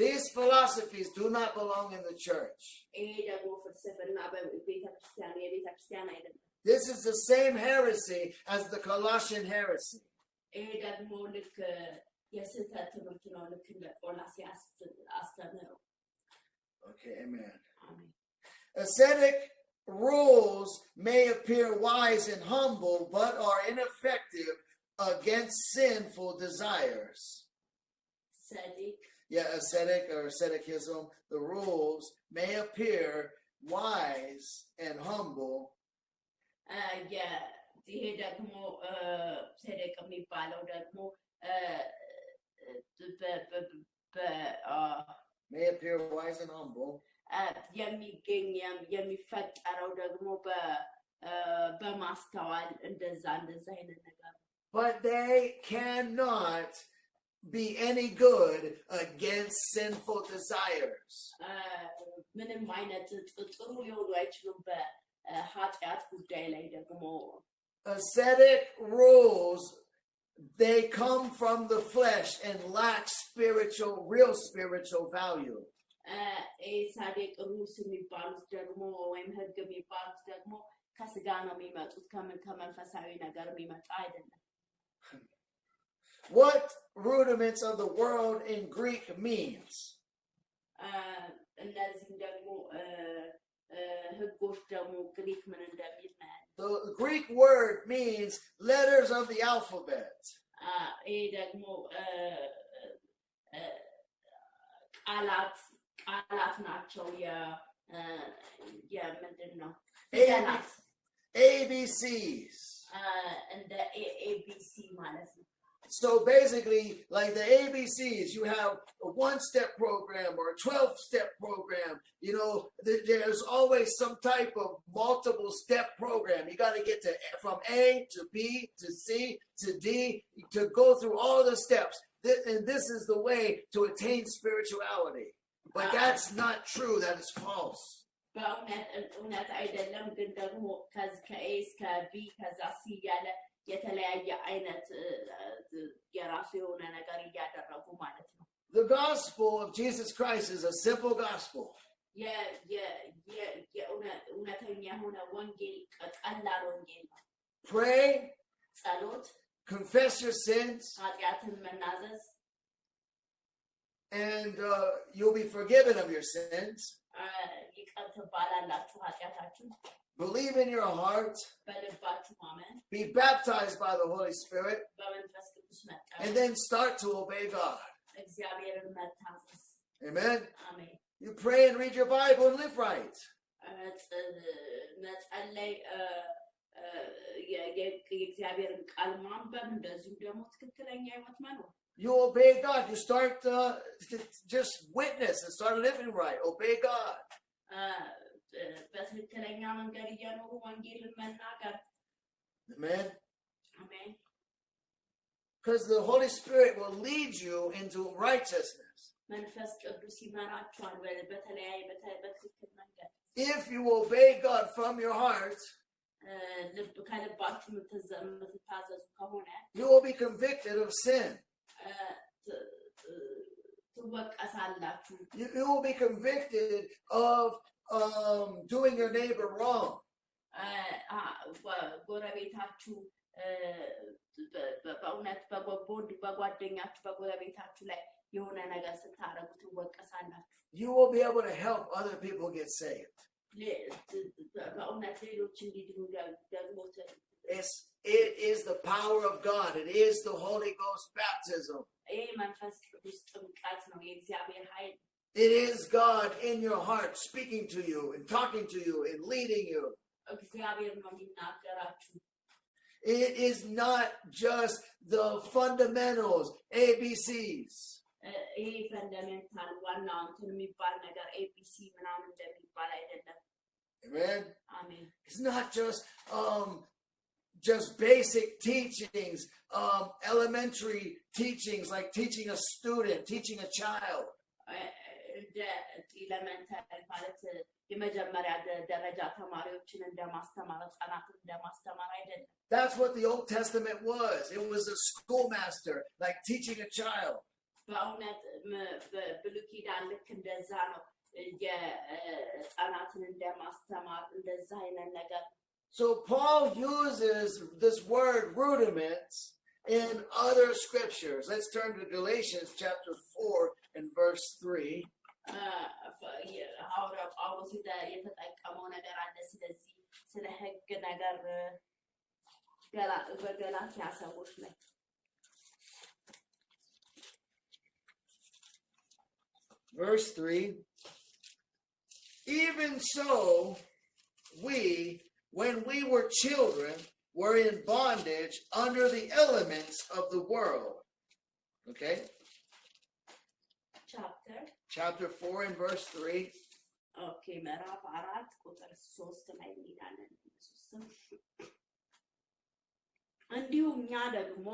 These philosophies do not belong in the church. ይሄ ደግሞ ፍልስፍና የቤተክርስቲያን አይደለም። This is the same heresy as the Colossian heresy. ይሄ ደግሞ ልክ የስህተት ትምህርት ነው፣ ልክ እንደ ቆላስይስ አስተምህሮ። Okay, amen. Ascetic rules may appear wise and humble, but are ineffective against sinful desires. Ascetic or asceticism, the rules may appear wise and humble. ይሄ ደግሞ ሰደቅ የሚባለው ደግሞ may appear wise and humble. የሚፈጠረው ደግሞ በማስተዋል እንደዛ አይነት ነገር። But they cannot be any good against sinful desires. ምንም አይነት ጥሩ ሊሆኑ አይችሉም በኃጢአት ጉዳይ ላይ ደግሞ። Ascetic rules, they come from the flesh and lack real spiritual value. ሳዴቅ ሩልስ የሚባሉት ደግሞ ወይም ህግ የሚባሉት ደግሞ ከስጋ ነው የሚመጡት፣ ከመንፈሳዊ ነገር የሚመጣ አይደለም። What rudiments of the world in Greek means? እነዚህም ደግሞ ህጎች ደግሞ ግሪክ ምን እንደሚል ነው። The Greek word means letters of the alphabet. ይሄ ደግሞ ቃላት ናቸው የምንድን ነው ፊደላት ABCs. እንደ ABC ማለት ነው። So basically, like the ABCs, you have a 1-step program or a 12-step program. You know, there's always some type of multiple step program. You got to get from A to B to C to D to go through all the steps. And this is the way to attain spirituality. But that's not true. That is false. በእውነት አይደለም፣ ግን ደግሞ ከኤ እስከ ቢ ከዛ ሲ እያለ የተለያየ አይነት የራሱ የሆነ ነገር እያደረጉ ማለት ነው። The gospel of Jesus Christ is a simple gospel. እውነተኛ የሆነ ወንጌል ቀላል ወንጌል ነው። Pray, ጸሎት፣ confess your sins, ኃጢአትን መናዘዝ, and you'll be forgiven of your sins. ይቅር ትባላላችሁ ኃጢአታችሁን። Believe in your heart. በልባችሁ ማመን. Be baptized by the Holy Spirit. በመንፈስ ቅዱስ መጠመቅ. And then start to obey God. እግዚአብሔርን መታዘዝ. Amen. አሜን። You pray and read your Bible and live right. መጸለይ የእግዚአብሔርን ቃል ማንበብ እንደዚሁም ደግሞ ትክክለኛ ህይወት መኖር። You obey God. You start just witness and start living right. Obey God. በትክክለኛ መንገድ እየኖሩ ወንጌልን መናገር። Amen. Amen. Because the Holy Spirit will lead you into righteousness. መንፈስ ቅዱስ ይመራችኋል በተለያየ በትክክል መንገድ። If you obey God from your heart, ከልባችሁ የምትታዘዙ ከሆነ you will be convicted of sin. ትወቀሳላችሁ። You will be convicted of doing your neighbor wrong. ጎረቤታችሁ በእውነት በጓደኛችሁ በጎረቤታችሁ ላይ የሆነ ነገር ስታረጉ ትወቀሳላችሁ። You will be able to help other people get saved. በእውነት ሌሎች እንዲድኑ ደግሞ It is the power of God. It is the Holy Ghost baptism. ይሄ መንፈስ ቅዱስ ጥምቀት ነው፣ የእግዚአብሔር ኃይል። It is God in your heart speaking to you and talking to you and leading you. እግዚአብሔር ነው የሚናገራችሁ። It is not just the fundamentals, ABCs. ይሄ ፈንዳሜንታል ዋና እንትን የሚባል ነገር ኤቢሲ ምናምን እንደሚባል አይደለም። Amen. አሜን። It's not just basic teachings, elementary teachings like teaching a student, teaching a child. ኤሌመንታሪ ማለት የመጀመሪያ ደረጃ ተማሪዎችን እንደማስተማር ህፃናትን እንደማስተማር አይደለም። That's what the Old Testament was. It was a schoolmaster, like teaching a child. በእውነት ብሉይ ኪዳን ልክ እንደዛ ነው፣ የህፃናትን እንደማስተማር እንደዛ አይነት ነገር። So Paul uses this word rudiments in other scriptures. Let's turn to Galatians chapter 4 and verse 3. ሐዋርያው ጳውሎስ የተጠቀመው ነገር አለ። ስለዚህ ስለ ህግ ነገር በገላትያ ሰዎች ላይ Verse 3. Even so, we, when we were children, were in bondage under the elements of the world. Okay? Chapter 4 and verse 3. Okay, ምዕራፍ 4 ቁጥር 3 ላይ እንሄዳለን። እንዲሁ እኛ ደግሞ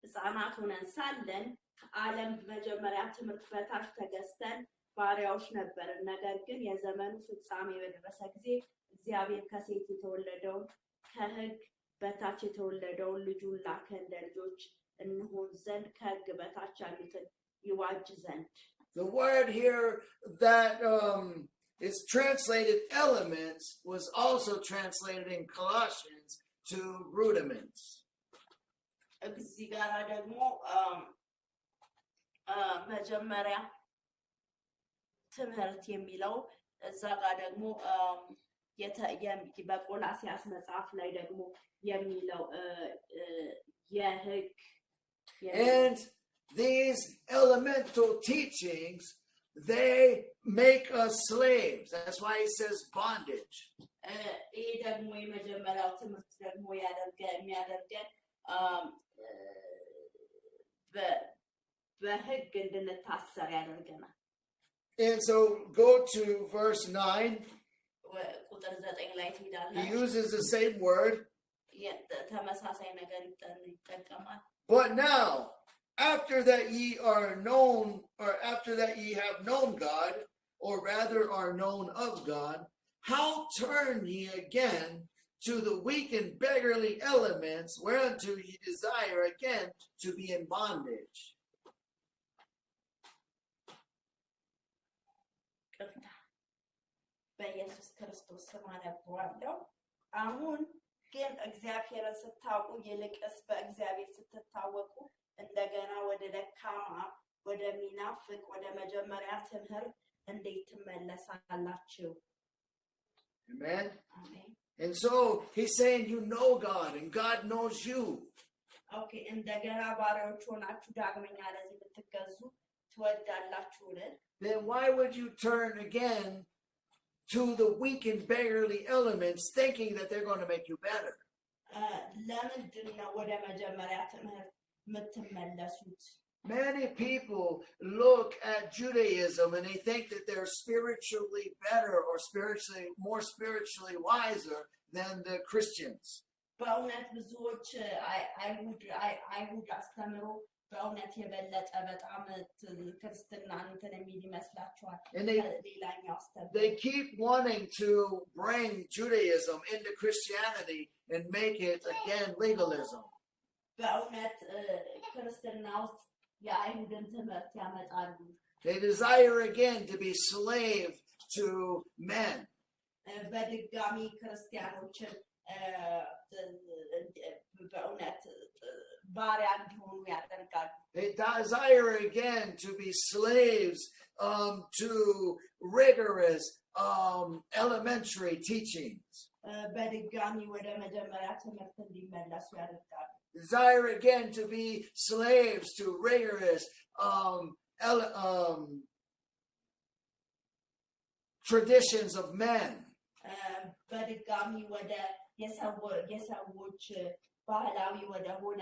ህፃናት ሆነን ሳለን ከዓለም መጀመሪያ ትምህርት በታች ተገዝተን ባሪያዎች ነበርን። ነገር ግን የዘመኑ ፍጻሜ በደረሰ ጊዜ እግዚአብሔር ከሴት የተወለደውን ከህግ በታች የተወለደውን ልጁን ላከ፣ እንደ ልጆች እንሆን ዘንድ ከህግ በታች ያሉትን ይዋጅ ዘንድ። The word here that is translated elements was also translated in Colossians to rudiments. እዚህ ጋር ደግሞ መጀመሪያ ትምህርት የሚለው እዛ ጋር ደግሞ በቆላስያስ መጽሐፍ ላይ ደግሞ የሚለው የህግ and these elemental teachings, they make us slaves. That's why he says bondage. ይሄ ደግሞ የመጀመሪያው ትምህርት ደግሞ የሚያደርገን በህግ እንድንታሰር ያደርገናል። And so go to verse 9. ቁጥር 9 ላይ ትሄዳለህ። He uses the same word. ተመሳሳይ ነገር ይጠቀማል። But now, after that ye are known, or after that ye have known God, or rather are known of God, how turn ye again to the weak and beggarly elements whereunto ye desire again to be in bondage? በኢየሱስ ክርስቶስ ስም አነብዋለሁ። አሁን ግን እግዚአብሔርን ስታውቁ ይልቅስ በእግዚአብሔር ስትታወቁ እንደገና ወደ ደካማ ወደሚናፍቅ ወደ መጀመሪያ ትምህርት እንዴት ትመለሳላችሁ? Amen. አሜን። And so he's saying you know God and God knows you. Okay, እንደገና ባሪያዎች ሆናችሁ ዳግመኛ ለዚህ ብትገዙ ትወዳላችሁን? Then why would you turn again to the weak and beggarly elements thinking that they're going to make you better? ለምንድን ነው ወደ መጀመሪያ ትምህርት የምትመለሱት? Many people look at Judaism and they think that they're spiritually better or more spiritually wiser than the Christians. በእውነት ብዙዎች አይሁድ አስተምሮ በእውነት የበለጠ በጣም ክርስትና እንትን የሚል ይመስላቸዋል። ሌላኛው አስተምሮ they keep wanting to bring Judaism into Christianity and make it again legalism. በእውነት ክርስትና ውስጥ የአይሁድን ትምህርት ያመጣሉ። They desire again to be slave to men. በድጋሚ ክርስቲያኖችን በእውነት ባሪያ እንዲሆኑ ያደርጋሉ። They desire again to be slaves to rigorous elementary teachings. በድጋሚ ወደ መጀመሪያ ትምህርት እንዲመለሱ ያደርጋሉ። Desire again to be slaves to rigorous traditions of men. በድጋሚ ወደ የሰዎች ባህላዊ ወደ ሆነ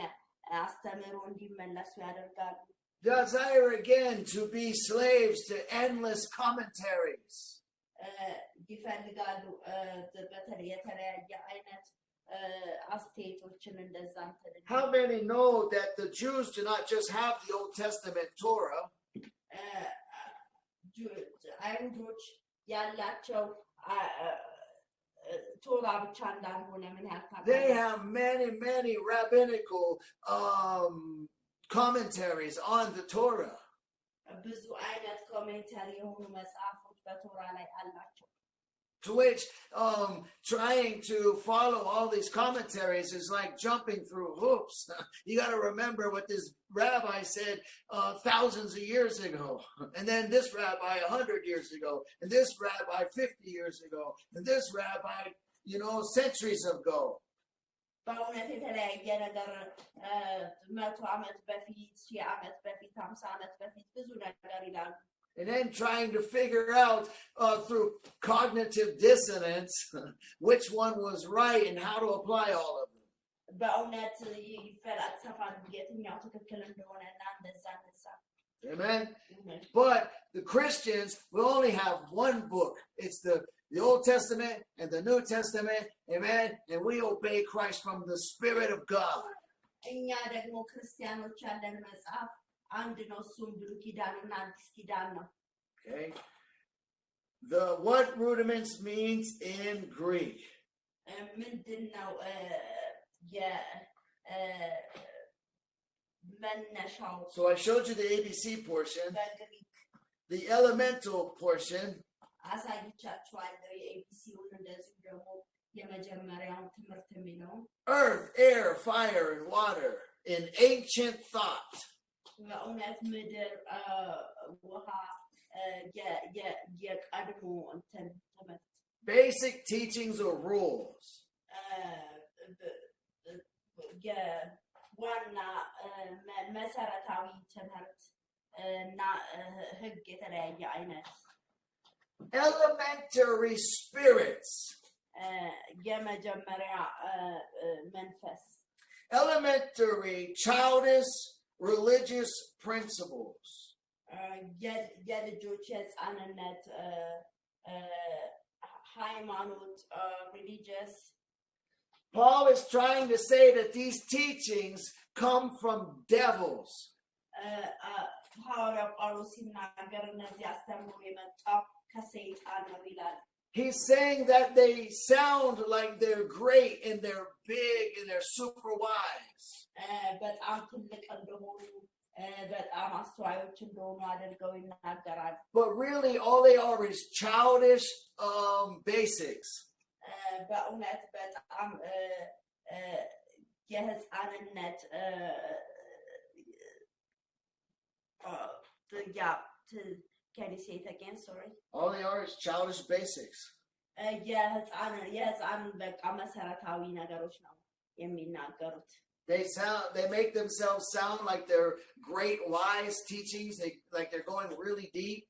አስተምህሮ እንዲመለሱ ያደርጋሉ። Desire again to be slaves to endless commentaries. ይፈልጋሉ በተለይ የተለያየ አይነት አስተያየቶችን እንደዛ How many know that the Jews do not just have the Old Testament Torah? አይሁዶች ያላቸው ቶራ ብቻ እንዳልሆነ ምን ያልታውቃል? They have many rabbinical commentaries on the Torah. ብዙ አይነት ኮሜንታሪ የሆኑ መጽሐፎች በቶራ ላይ አላቸው። To which trying to follow all these commentaries is like jumping through hoops. You got to remember what this rabbi said thousands of years ago, and then this rabbi 100 years ago, and this rabbi 50 years ago, and this rabbi, centuries ago. በእውነት የተለያየ ነገር 100 ዓመት በፊት 1000 ዓመት በፊት 50 ዓመት በፊት ብዙ ነገር ይላሉ። And then trying to figure out through cognitive dissonance which one was right and how to apply all of them. በእውነት ይፈላሰፋሉ የትኛው ትክክል እንደሆነና እንደዛ። Amen. But the Christians will only have one book. It's the Old Testament and the New Testament. Amen. And we obey Christ from the Spirit of God. እኛ ደግሞ ክርስቲያኖች ያለን መጽሐፍ አንድ ነው፣ እሱም ብሉይ ኪዳንና አዲስ ኪዳን ነው። Okay. What rudiments means in Greek? ምንድነው መነሻው? So I showed you the ABC portion. The elemental portion. አሳይቻችኋለሁ የኤቢሲውን እንደዚሁ ደግሞ የመጀመሪያውን ትምህርት የሚለው earth, air, fire, and water in ancient thought. በእውነት ምድር ውሃ የቀድሞ እንትን ትምህርት basic teachings or rules. ዋና መሰረታዊ ትምህርት እና ህግ የተለያየ አይነት elementary spirits. የመጀመሪያ መንፈስ elementary childish religious principles. የልጆች የህፃንነት ሃይማኖት religious. Paul is trying to say that these teachings come from devils. ሐዋርያው ጳውሎስ ሲናገር እነዚህ አስተምሮ የመጣው ከሰይጣን ነው ይላል። He's saying that they sound like they're great and they're big and they're super wise. በጣም ትልቅ እንደሆኑ በጣም አስተዋዮች እንደሆኑ አድርገው ይናገራሉ። But really all they are is childish basics. በእውነት በጣም የህፃንነት can you say it again? Sorry. All they are is childish basics. የህፃን በቃ መሰረታዊ ነገሮች ነው የሚናገሩት። They make themselves sound like they're great wise teachings, like they're going really deep.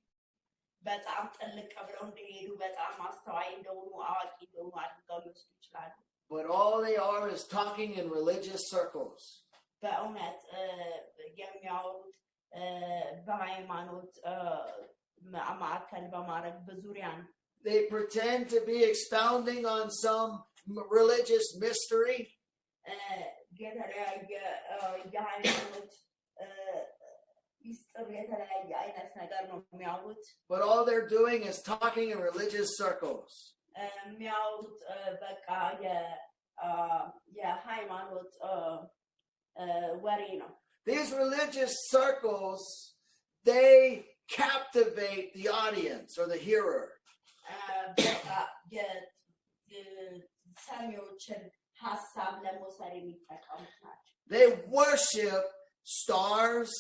በጣም ጥልቅ ብለው እንደሄዱ በጣም አስተዋይ እንደሆኑ አዋቂ እንደሆኑ አድርገው ሊወስዱ ይችላሉ። But all they are is talking in religious circles. በእውነት የሚያወሩት በሃይማኖት ማዕከል በማድረግ በዙሪያ ነው። They pretend to be expounding on some religious mystery. የተለያየ የሃይማኖት ሚስጥር የተለያየ አይነት ነገር ነው የሚያወሩት። But all they're doing is talking in religious circles. የሚያወሩት በቃ የሃይማኖት ወሬ ነው። These religious circles, they captivate the audience or the hearer. They worship stars.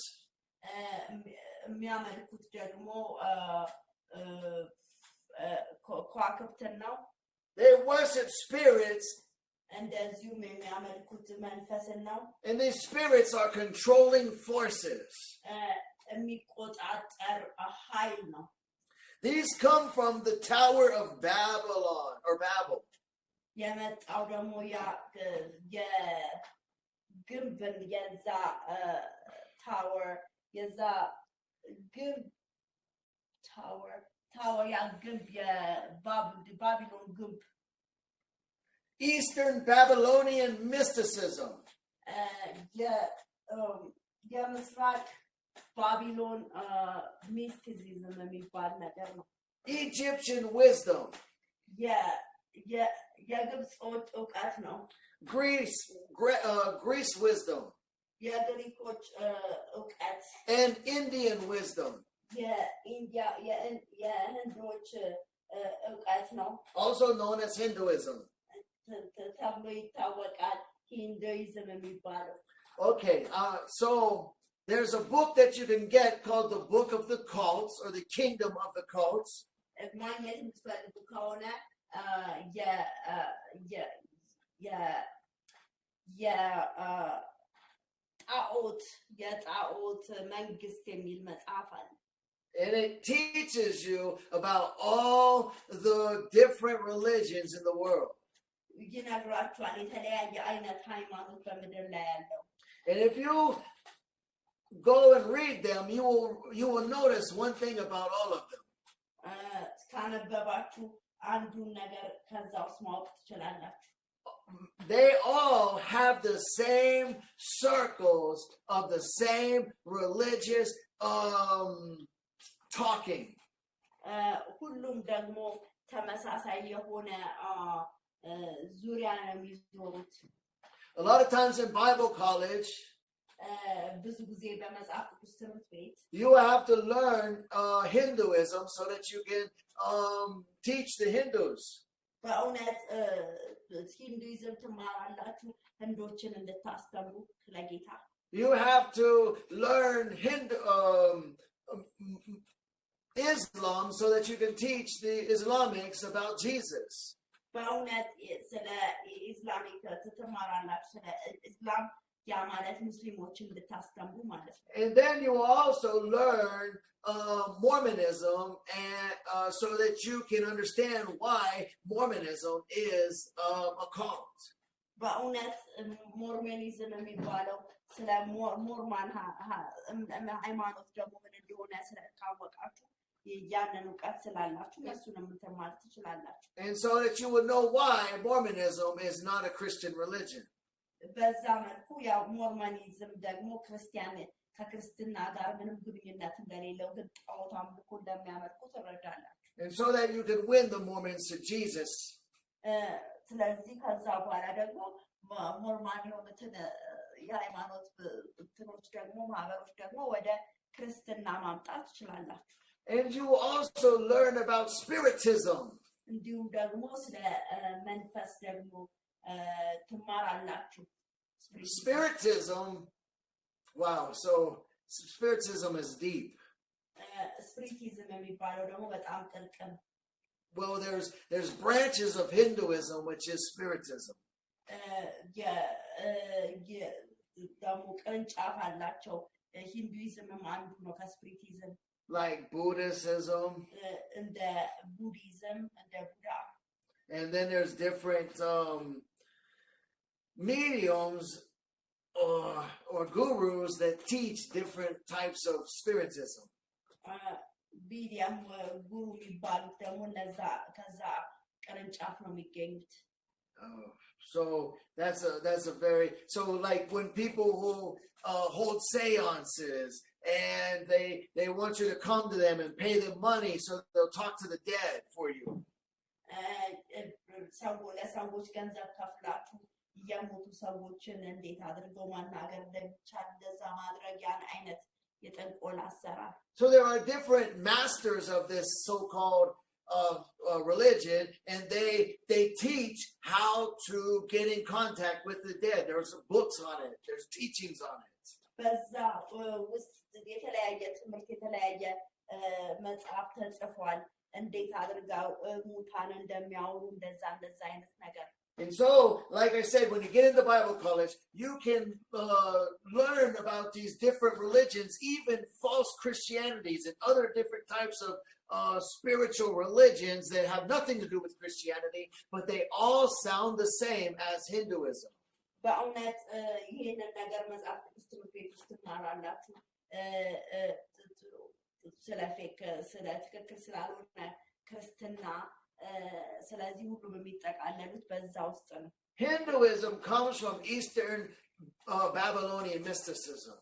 They worship spirits. And these spirits are controlling forces. These come from the Tower of Babylon or Babel. Eastern Babylonian mysticism. Egyptian wisdom. Greece wisdom. And Indian wisdom. Also known as Hinduism. Okay, so there's a book that you can get called the Book of the Cults or the Kingdom of the Cults. And it teaches you about all the different religions in the world. And if you go and read them, you will notice one thing about all of them. They all have the same circles of the same religious talking. A lot of times in Bible college, you have to learn Hinduism so that you can teach the Hindus. You have to learn Islam so that you can teach the Islamics about Jesus. And then you will also learn Mormonism, and so that you can understand why Mormonism is a cult. And so that you will know why Mormonism is not a Christian religion. And so that you can win the Mormons to Jesus. And you will also learn about Spiritism. Spiritism, wow, so Spiritism is deep. Well, there's branches of Hinduism, which is Spiritism. Like Buddhism. And then there's different mediums or gurus that teach different types of Spiritism. So that's a very, so like when people who hold seances and they want you to come to them and pay them money so they'll talk to the dead for you. የጠንቆላ አሰራር So there are different masters of this so-called religion, and they teach how to get in contact with the dead. There's books on it. There's teachings on it. በዛ ውስጥ የተለያየ ትምህርት የተለያየ መጽሐፍ ተጽፏል እንዴት አድርጋው ሙታን እንደሚያወሩ እንደዛ አይነት ነገር And so, like I said, when you get into Bible college, you can learn about these different religions, even false Christianities and other different types of spiritual religions that have nothing to do with Christianity, but they all sound the same as Hinduism. በእውነት ይሄንን ነገር መጽሐፍ ቅዱስ ትምህርት ቤት ውስጥ ትማራላችሁ ስለ ፌክ ስለ ትክክል ስላልሆነ ክርስትና ስለዚህ ሁሉም የሚጠቃለሉት በዛ ውስጥ ነው Hinduism comes from Eastern Babylonian mysticism.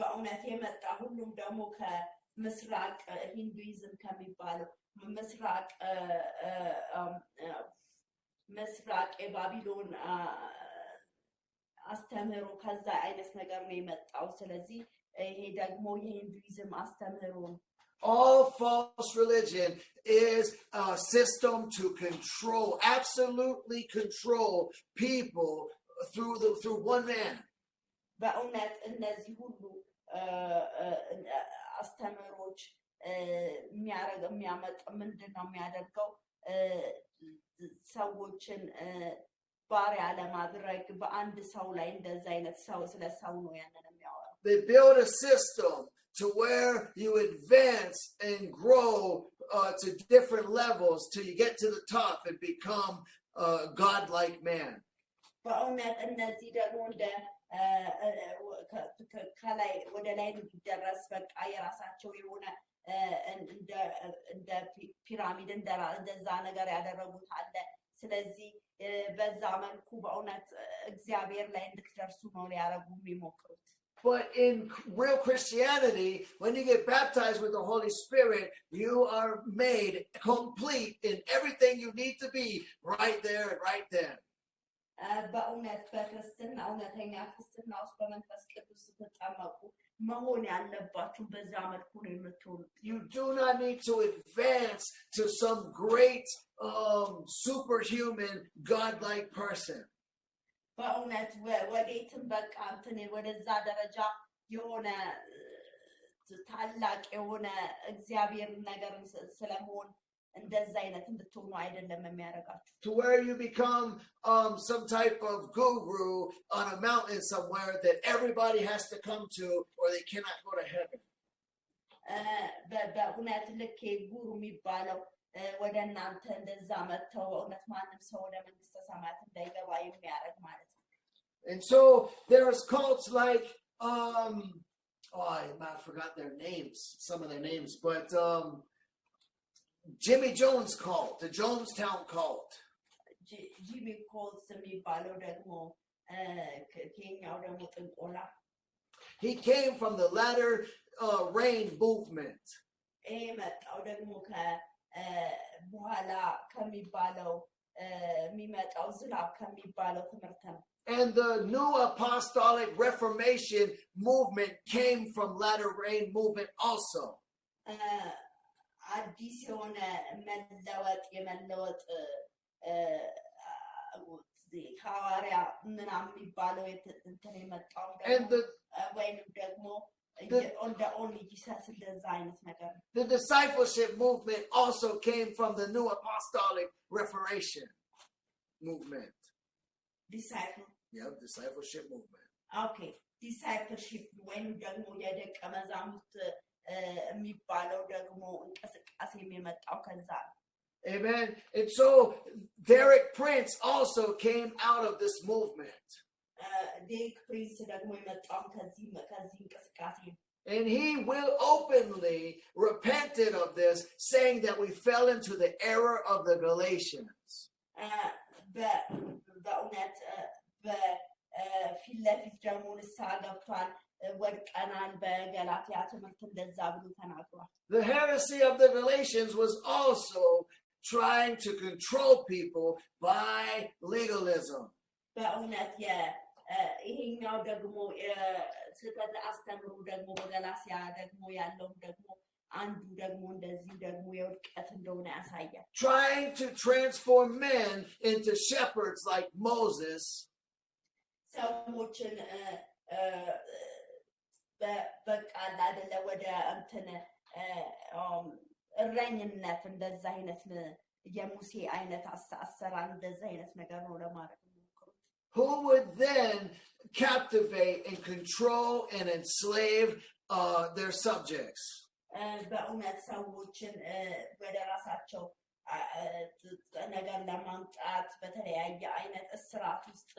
በእውነት የመጣ ሁሉም ደግሞ ከምስራቅ ሂንዱይዝም ከሚባለው ምስራቅ የባቢሎን አስተምህሮ ከዛ አይነት ነገር ነው የመጣው ስለዚህ ይሄ ደግሞ የሂንዱይዝም አስተምህሮ ነው All false religion is a system to control, absolutely control people through one man. በእውነት እነዚህ ሁሉ አስተምህሮች የሚያመጣ ምንድነው የሚያደርገው ሰዎችን ባሪያ ለማድረግ በአንድ ሰው ላይ እንደዛ አይነት ሰው ስለ ሰው ነው ያንን የሚያወራው They build a system to where you advance and grow to different levels till you get to the top and become a godlike man. በእውነት እነዚህ ደግሞ እንደ ከላይ ወደ ላይ እንዲደረስ በቃ የራሳቸው የሆነ እንደ ፒራሚድ እንደዛ ነገር ያደረጉት አለ ስለዚህ በዛ መልኩ በእውነት እግዚአብሔር ላይ እንድትደርሱ ነው ሊያረጉ የሚሞክሩት But in real Christianity, when you get baptized with the Holy Spirit, you are made complete in everything you need to be right there and right then. በእውነት በክርስትና እውነተኛ ክርስትና ውስጥ በመንፈስ ቅዱስ ስትጠመቁ መሆን ያለባችሁ በዛ መልኩ ነው የምትሆኑት You do not need to advance to some great superhuman godlike person. በእውነት ወዴትም በቃ እንትን ወደዛ ደረጃ የሆነ ታላቅ የሆነ እግዚአብሔር ነገር ስለመሆን እንደዛ አይነት እንድትሆኑ አይደለም የሚያረጋችሁ To where you become some type of guru on a mountain somewhere that everybody has to come to or they cannot go to heaven. በእውነት ልክ ጉሩ የሚባለው ወደ እናንተ እንደዛ መጥተው በእውነት ማንም ሰው ወደ መንግስተ ሰማያት እንዳይገባ የሚያረግ ማለት ነው And so there's cults like I forgot their names, some of their names, but Jimmy Jones cult, the Jonestown cult. Jimmy calls የሚባለው ደግሞ ከኬንያው ደግሞ ጥንቆላ He came from the latter rain movement. መጣው ደግሞ በኋላ ከሚባለው የሚመጣው ዝናብ ከሚባለው ትምህርት ነው And the new apostolic reformation movement came from latter rain movement also. አዲስ የሆነ መለወጥ የመለወጥ ሐዋርያ ምናምን የሚባለው እንትን የመጣው ወይንም ደግሞ እንደ only Jesus እንደዛ አይነት ነገር The discipleship movement also came from the new apostolic reformation movement. Discipleship movement. Okay, discipleship ወይንም ደግሞ የደቀ መዛሙርት የሚባለው ደግሞ እንቅስቃሴ የሚመጣው ከዛ Amen. And so Derek Prince also came out of this movement. Derek Prince ደግሞ የመጣው ከዚህ እንቅስቃሴ And he will openly repented of this, saying that we fell into the error of the Galatians. በእውነት በፊት ለፊት ደግሞ ንስሐ ገብቷል ወድቀናል በገላትያ ትምህርት እንደዛ ብሎ ተናግሯል The heresy of the Galatians was also trying to control people by legalism. በእውነት ይሄኛው ደግሞ ስህተት አስተምሩ ደግሞ በገላትያ ደግሞ ያለው ደግሞ አንዱ ደግሞ እንደዚህ ደግሞ የውድቀት እንደሆነ ያሳያል trying to transform men into shepherds like Moses ሰዎችን በቃል አይደለ ወደ እንትን እረኝነት እንደዛ አይነት የሙሴ አይነት አሰራር እንደዛ አይነት ነገር ነው ለማድረግ who would then captivate and control and enslave their subjects በእውነት ሰዎችን ወደ ራሳቸው ነገር ለማምጣት በተለያየ አይነት እስራት ውስጥ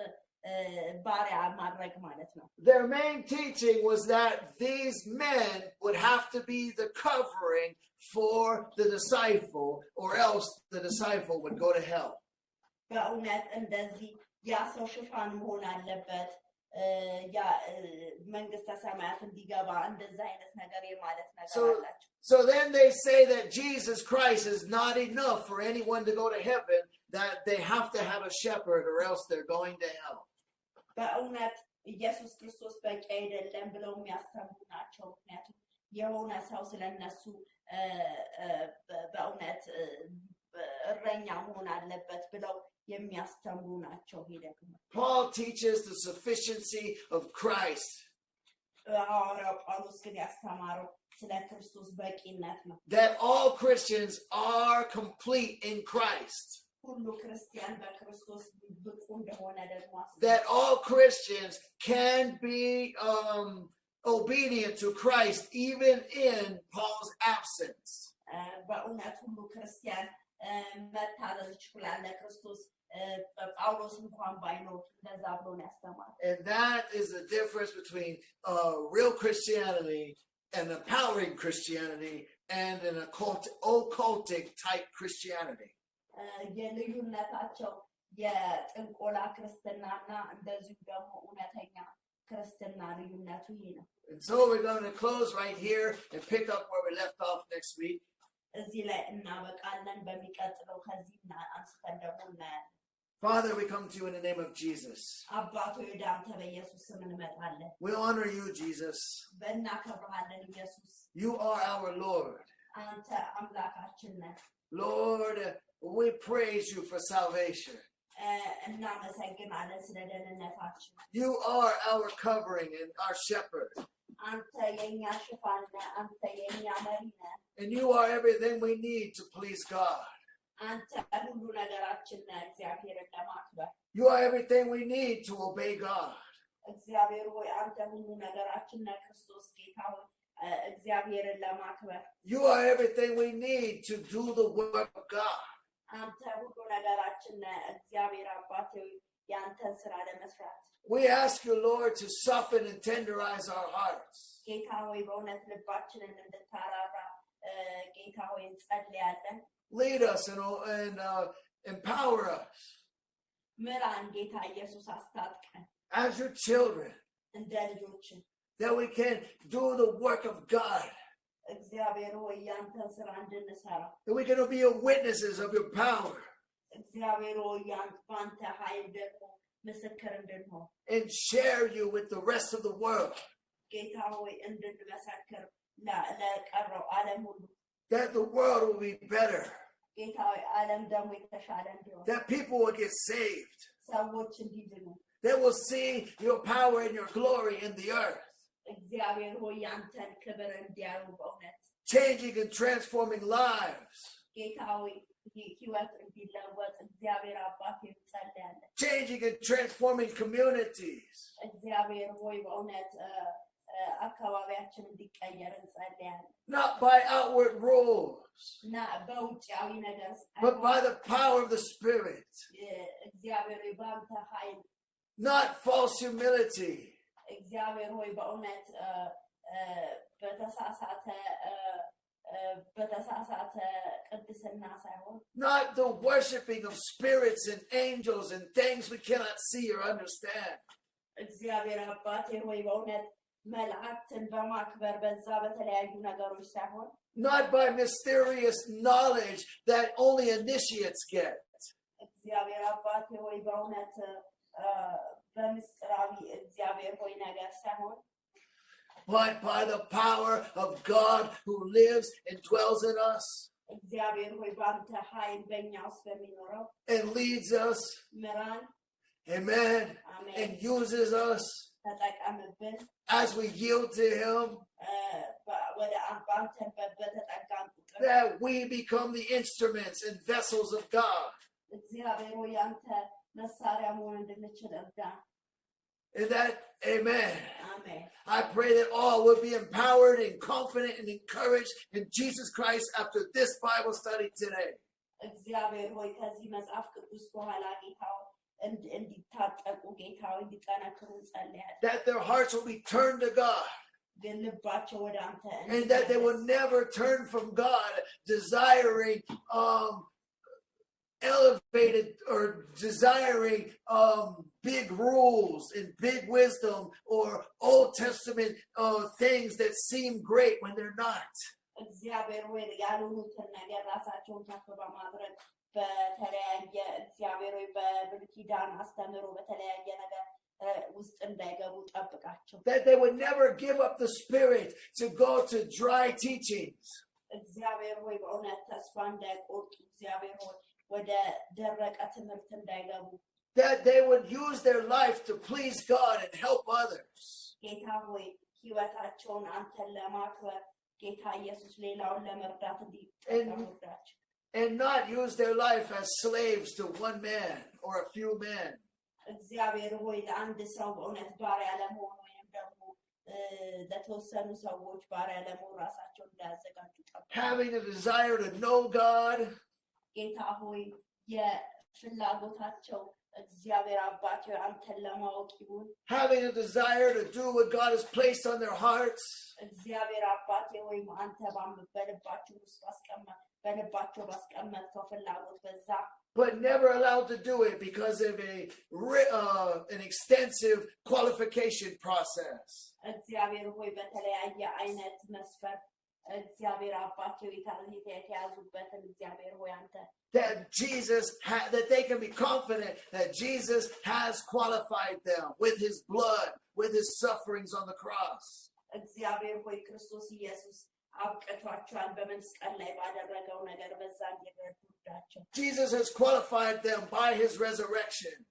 ባሪያ ማድረግ ማለት ነው their main teaching was that these men would have to be the covering for the disciple or else the disciple would go to hell በእውነት እንደዚህ ያ ሰው ሽፋን መሆን አለበት ያ መንግስተ ሰማያት እንዲገባ እንደዛ አይነት ነገር የማለት ነገር አላቸው So then they say that Jesus Christ is not enough for anyone to go to heaven, that they have to have a shepherd or else they're going to hell. በእውነት ኢየሱስ ክርስቶስ በቂ አይደለም ብለው የሚያስተምሩ ናቸው ምክንያቱም የሆነ ሰው ስለነሱ በእውነት እረኛ መሆን አለበት ብለው የሚያስተምሩ ናቸው ሄደው Paul teaches the sufficiency of Christ. ሐዋርያው ጳውሎስ ግን ያስተማረው ስለ ክርስቶስ በቂነት ነው That all Christians are complete in Christ. ሁሉ ክርስቲያን በክርስቶስ ብቁ እንደሆነ ደግሞ That all Christians can be obedient to Christ even in Paul's absence. በእውነት ሁሉ ክርስቲያን መታዘዝ ይችላል ለክርስቶስ ጳውሎስ እንኳን ባይኖር እንደዛ ብሎ ነው ያስተማረው And that is the difference between real Christianity and empowering Christianity and an occultic type Christianity. የልዩነታቸው የጥንቆላ ክርስትናና እንደዚሁ ደግሞ እውነተኛ ክርስትና ልዩነቱ ይሄ ነው And so we're going to close right here and pick up where we left off next week. እዚህ ላይ እናበቃለን በሚቀጥለው ከዚህ አንስተን ደግሞ እናያለን Father, we come to you in the name of Jesus. አባቶ ወደ አንተ በኢየሱስ ስም እንመጣለን We honor you, Jesus. በእናከብርሃለን ኢየሱስ You are our Lord. አንተ አምላካችን ነህ Lord, we praise you for salvation. እናመሰግናለን ስለ ደህንነታችን You are our covering and our shepherd. አንተ የኛ ሽፋን ነህ አንተ የኛ መሪ ነህ And you are everything we need to please God. አንተ ሁሉ ነገራችን ነህ እግዚአብሔርን ለማክበር You are everything we need to obey God. እግዚአብሔር ሆይ አንተ ሁሉ ነገራችን ነህ ክርስቶስ ጌታ ሆይ እግዚአብሔርን ለማክበር You are everything we need to do the work of God. አንተ ሁሉ ነገራችን ነህ እግዚአብሔር አባቴ ያንተን ስራ ለመስራት We ask you, Lord, to soften and tenderize our hearts. ጌታ ሆይ በእውነት ልባችንን እንድታራራ ጌታ ሆይ እንጸልያለን Lead us and empower us ምራን ጌታ ኢየሱስ አስታጥቀን as your children, እንደ ልጆች that we can do the work of God, እግዚአብሔር ሆይ ያንተን ስራ እንድንሰራ that we can be witnesses of your power እግዚአብሔር ሆይ ያንተ ኃይል ደግሞ ምስክር እንድንሆን and share you with the rest of the world, ጌታ ሆይ እንድንመሰክር ለቀረው ዓለም ሁሉ that the world will be better, ጌታ ሆይ ዓለም ደግሞ የተሻለ እንዲሆን that people will get saved, ሰዎች እንዲድኑ they will see your power and your glory in the earth, እግዚአብሔር ሆይ ያንተን ክብር እንዲያዩ በእውነት changing and transforming lives, ጌታ ሆይ ህይወት እንዲለወጥ እግዚአብሔር አባቴ እንጸልያለን changing and transforming communities, እግዚአብሔር ሆይ በእውነት አካባቢያችን እንዲቀየር እንጸልያለን not by outward rules, እና በውጫዊ ነገር but by the power of the Spirit, እግዚአብሔር ሆይ በአንተ ኃይል not false humility, እግዚአብሔር ሆይ በእውነት በተሳሳተ ቅድስና ሳይሆን not the worshiping of spirits and angels and things we cannot see or understand, እግዚአብሔር አባቴ ሆይ በእውነት መላእክትን በማክበር በዛ በተለያዩ ነገሮች ሳይሆን not by mysterious knowledge that only initiates get, እግዚአብሔር አባቴ ሆይ በእውነት but by the power of God who lives and dwells in us and leads us, amen, and uses us as we yield to Him, that we become the instruments and vessels of God. And that, amen. I pray that all will be empowered and confident and encouraged in Jesus Christ after this Bible study today. That their hearts will be turned to God. And that they will never turn from God, desiring elevated or desiring big rules and big wisdom or Old Testament things that seem great when they're not. That they would never give up the spirit to go to dry teachings. That they would use their life to please God and help others. And not use their life as slaves to one man or a few men. Having a desire to know God. Having a desire to do what God has placed on their hearts. But never allowed to do it because of an extensive qualification process. That that they can be confident that Jesus has qualified them with His blood, with His sufferings on the cross. Jesus has qualified them by His resurrection.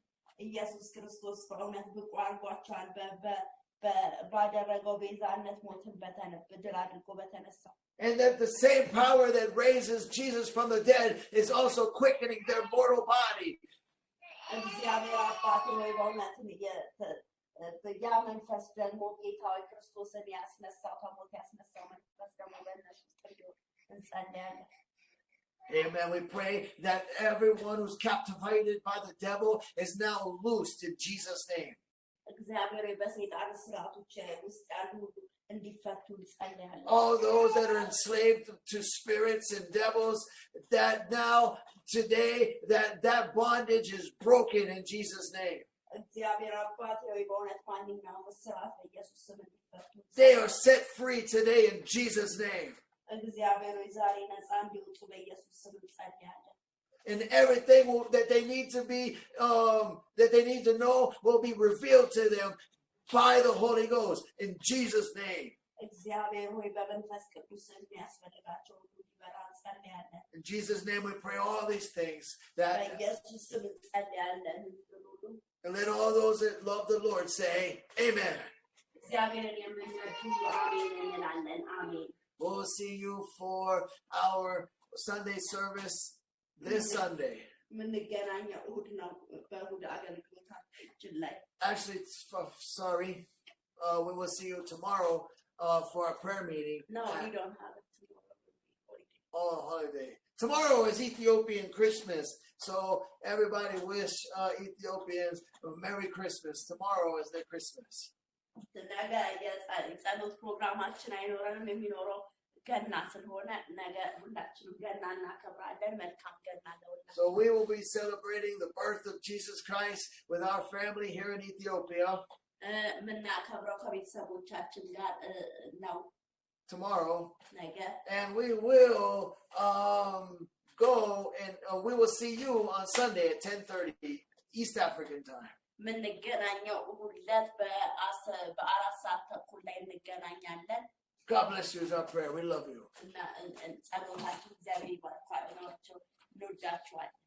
And that the same power that raises Jesus from the dead is also quickening their mortal body. Amen. We pray that everyone who's captivated by the devil is now loosed in Jesus' name. All those that are enslaved to spirits and devils, that now, today, that bondage is broken in Jesus' name. They are set free today in Jesus' name. And everything that they need to be, that they need to know will be revealed to them by the Holy Ghost in Jesus' name. In Jesus' name we pray all these things. And let all those that love the Lord say, Amen. We'll see you for our Sunday service this Sunday. Actually, sorry. We will see you tomorrow for our prayer meeting. No, we don't have it tomorrow. Oh, holiday. Tomorrow is Ethiopian Christmas. So everybody wish Ethiopians a Merry Christmas. Tomorrow is their Christmas. So we will be celebrating the birth of Jesus Christ with our family here in Ethiopia tomorrow, and we will go and we will see you on Sunday at 10:30 East African time. የምንገናኘው ሁለት በአራት ሰዓት ተኩል ላይ እንገናኛለን። God bless you is our prayer. We love you. እና ጸሎታችሁ እግዚአብሔር ይባርካችሁ። እንወዳችኋለን።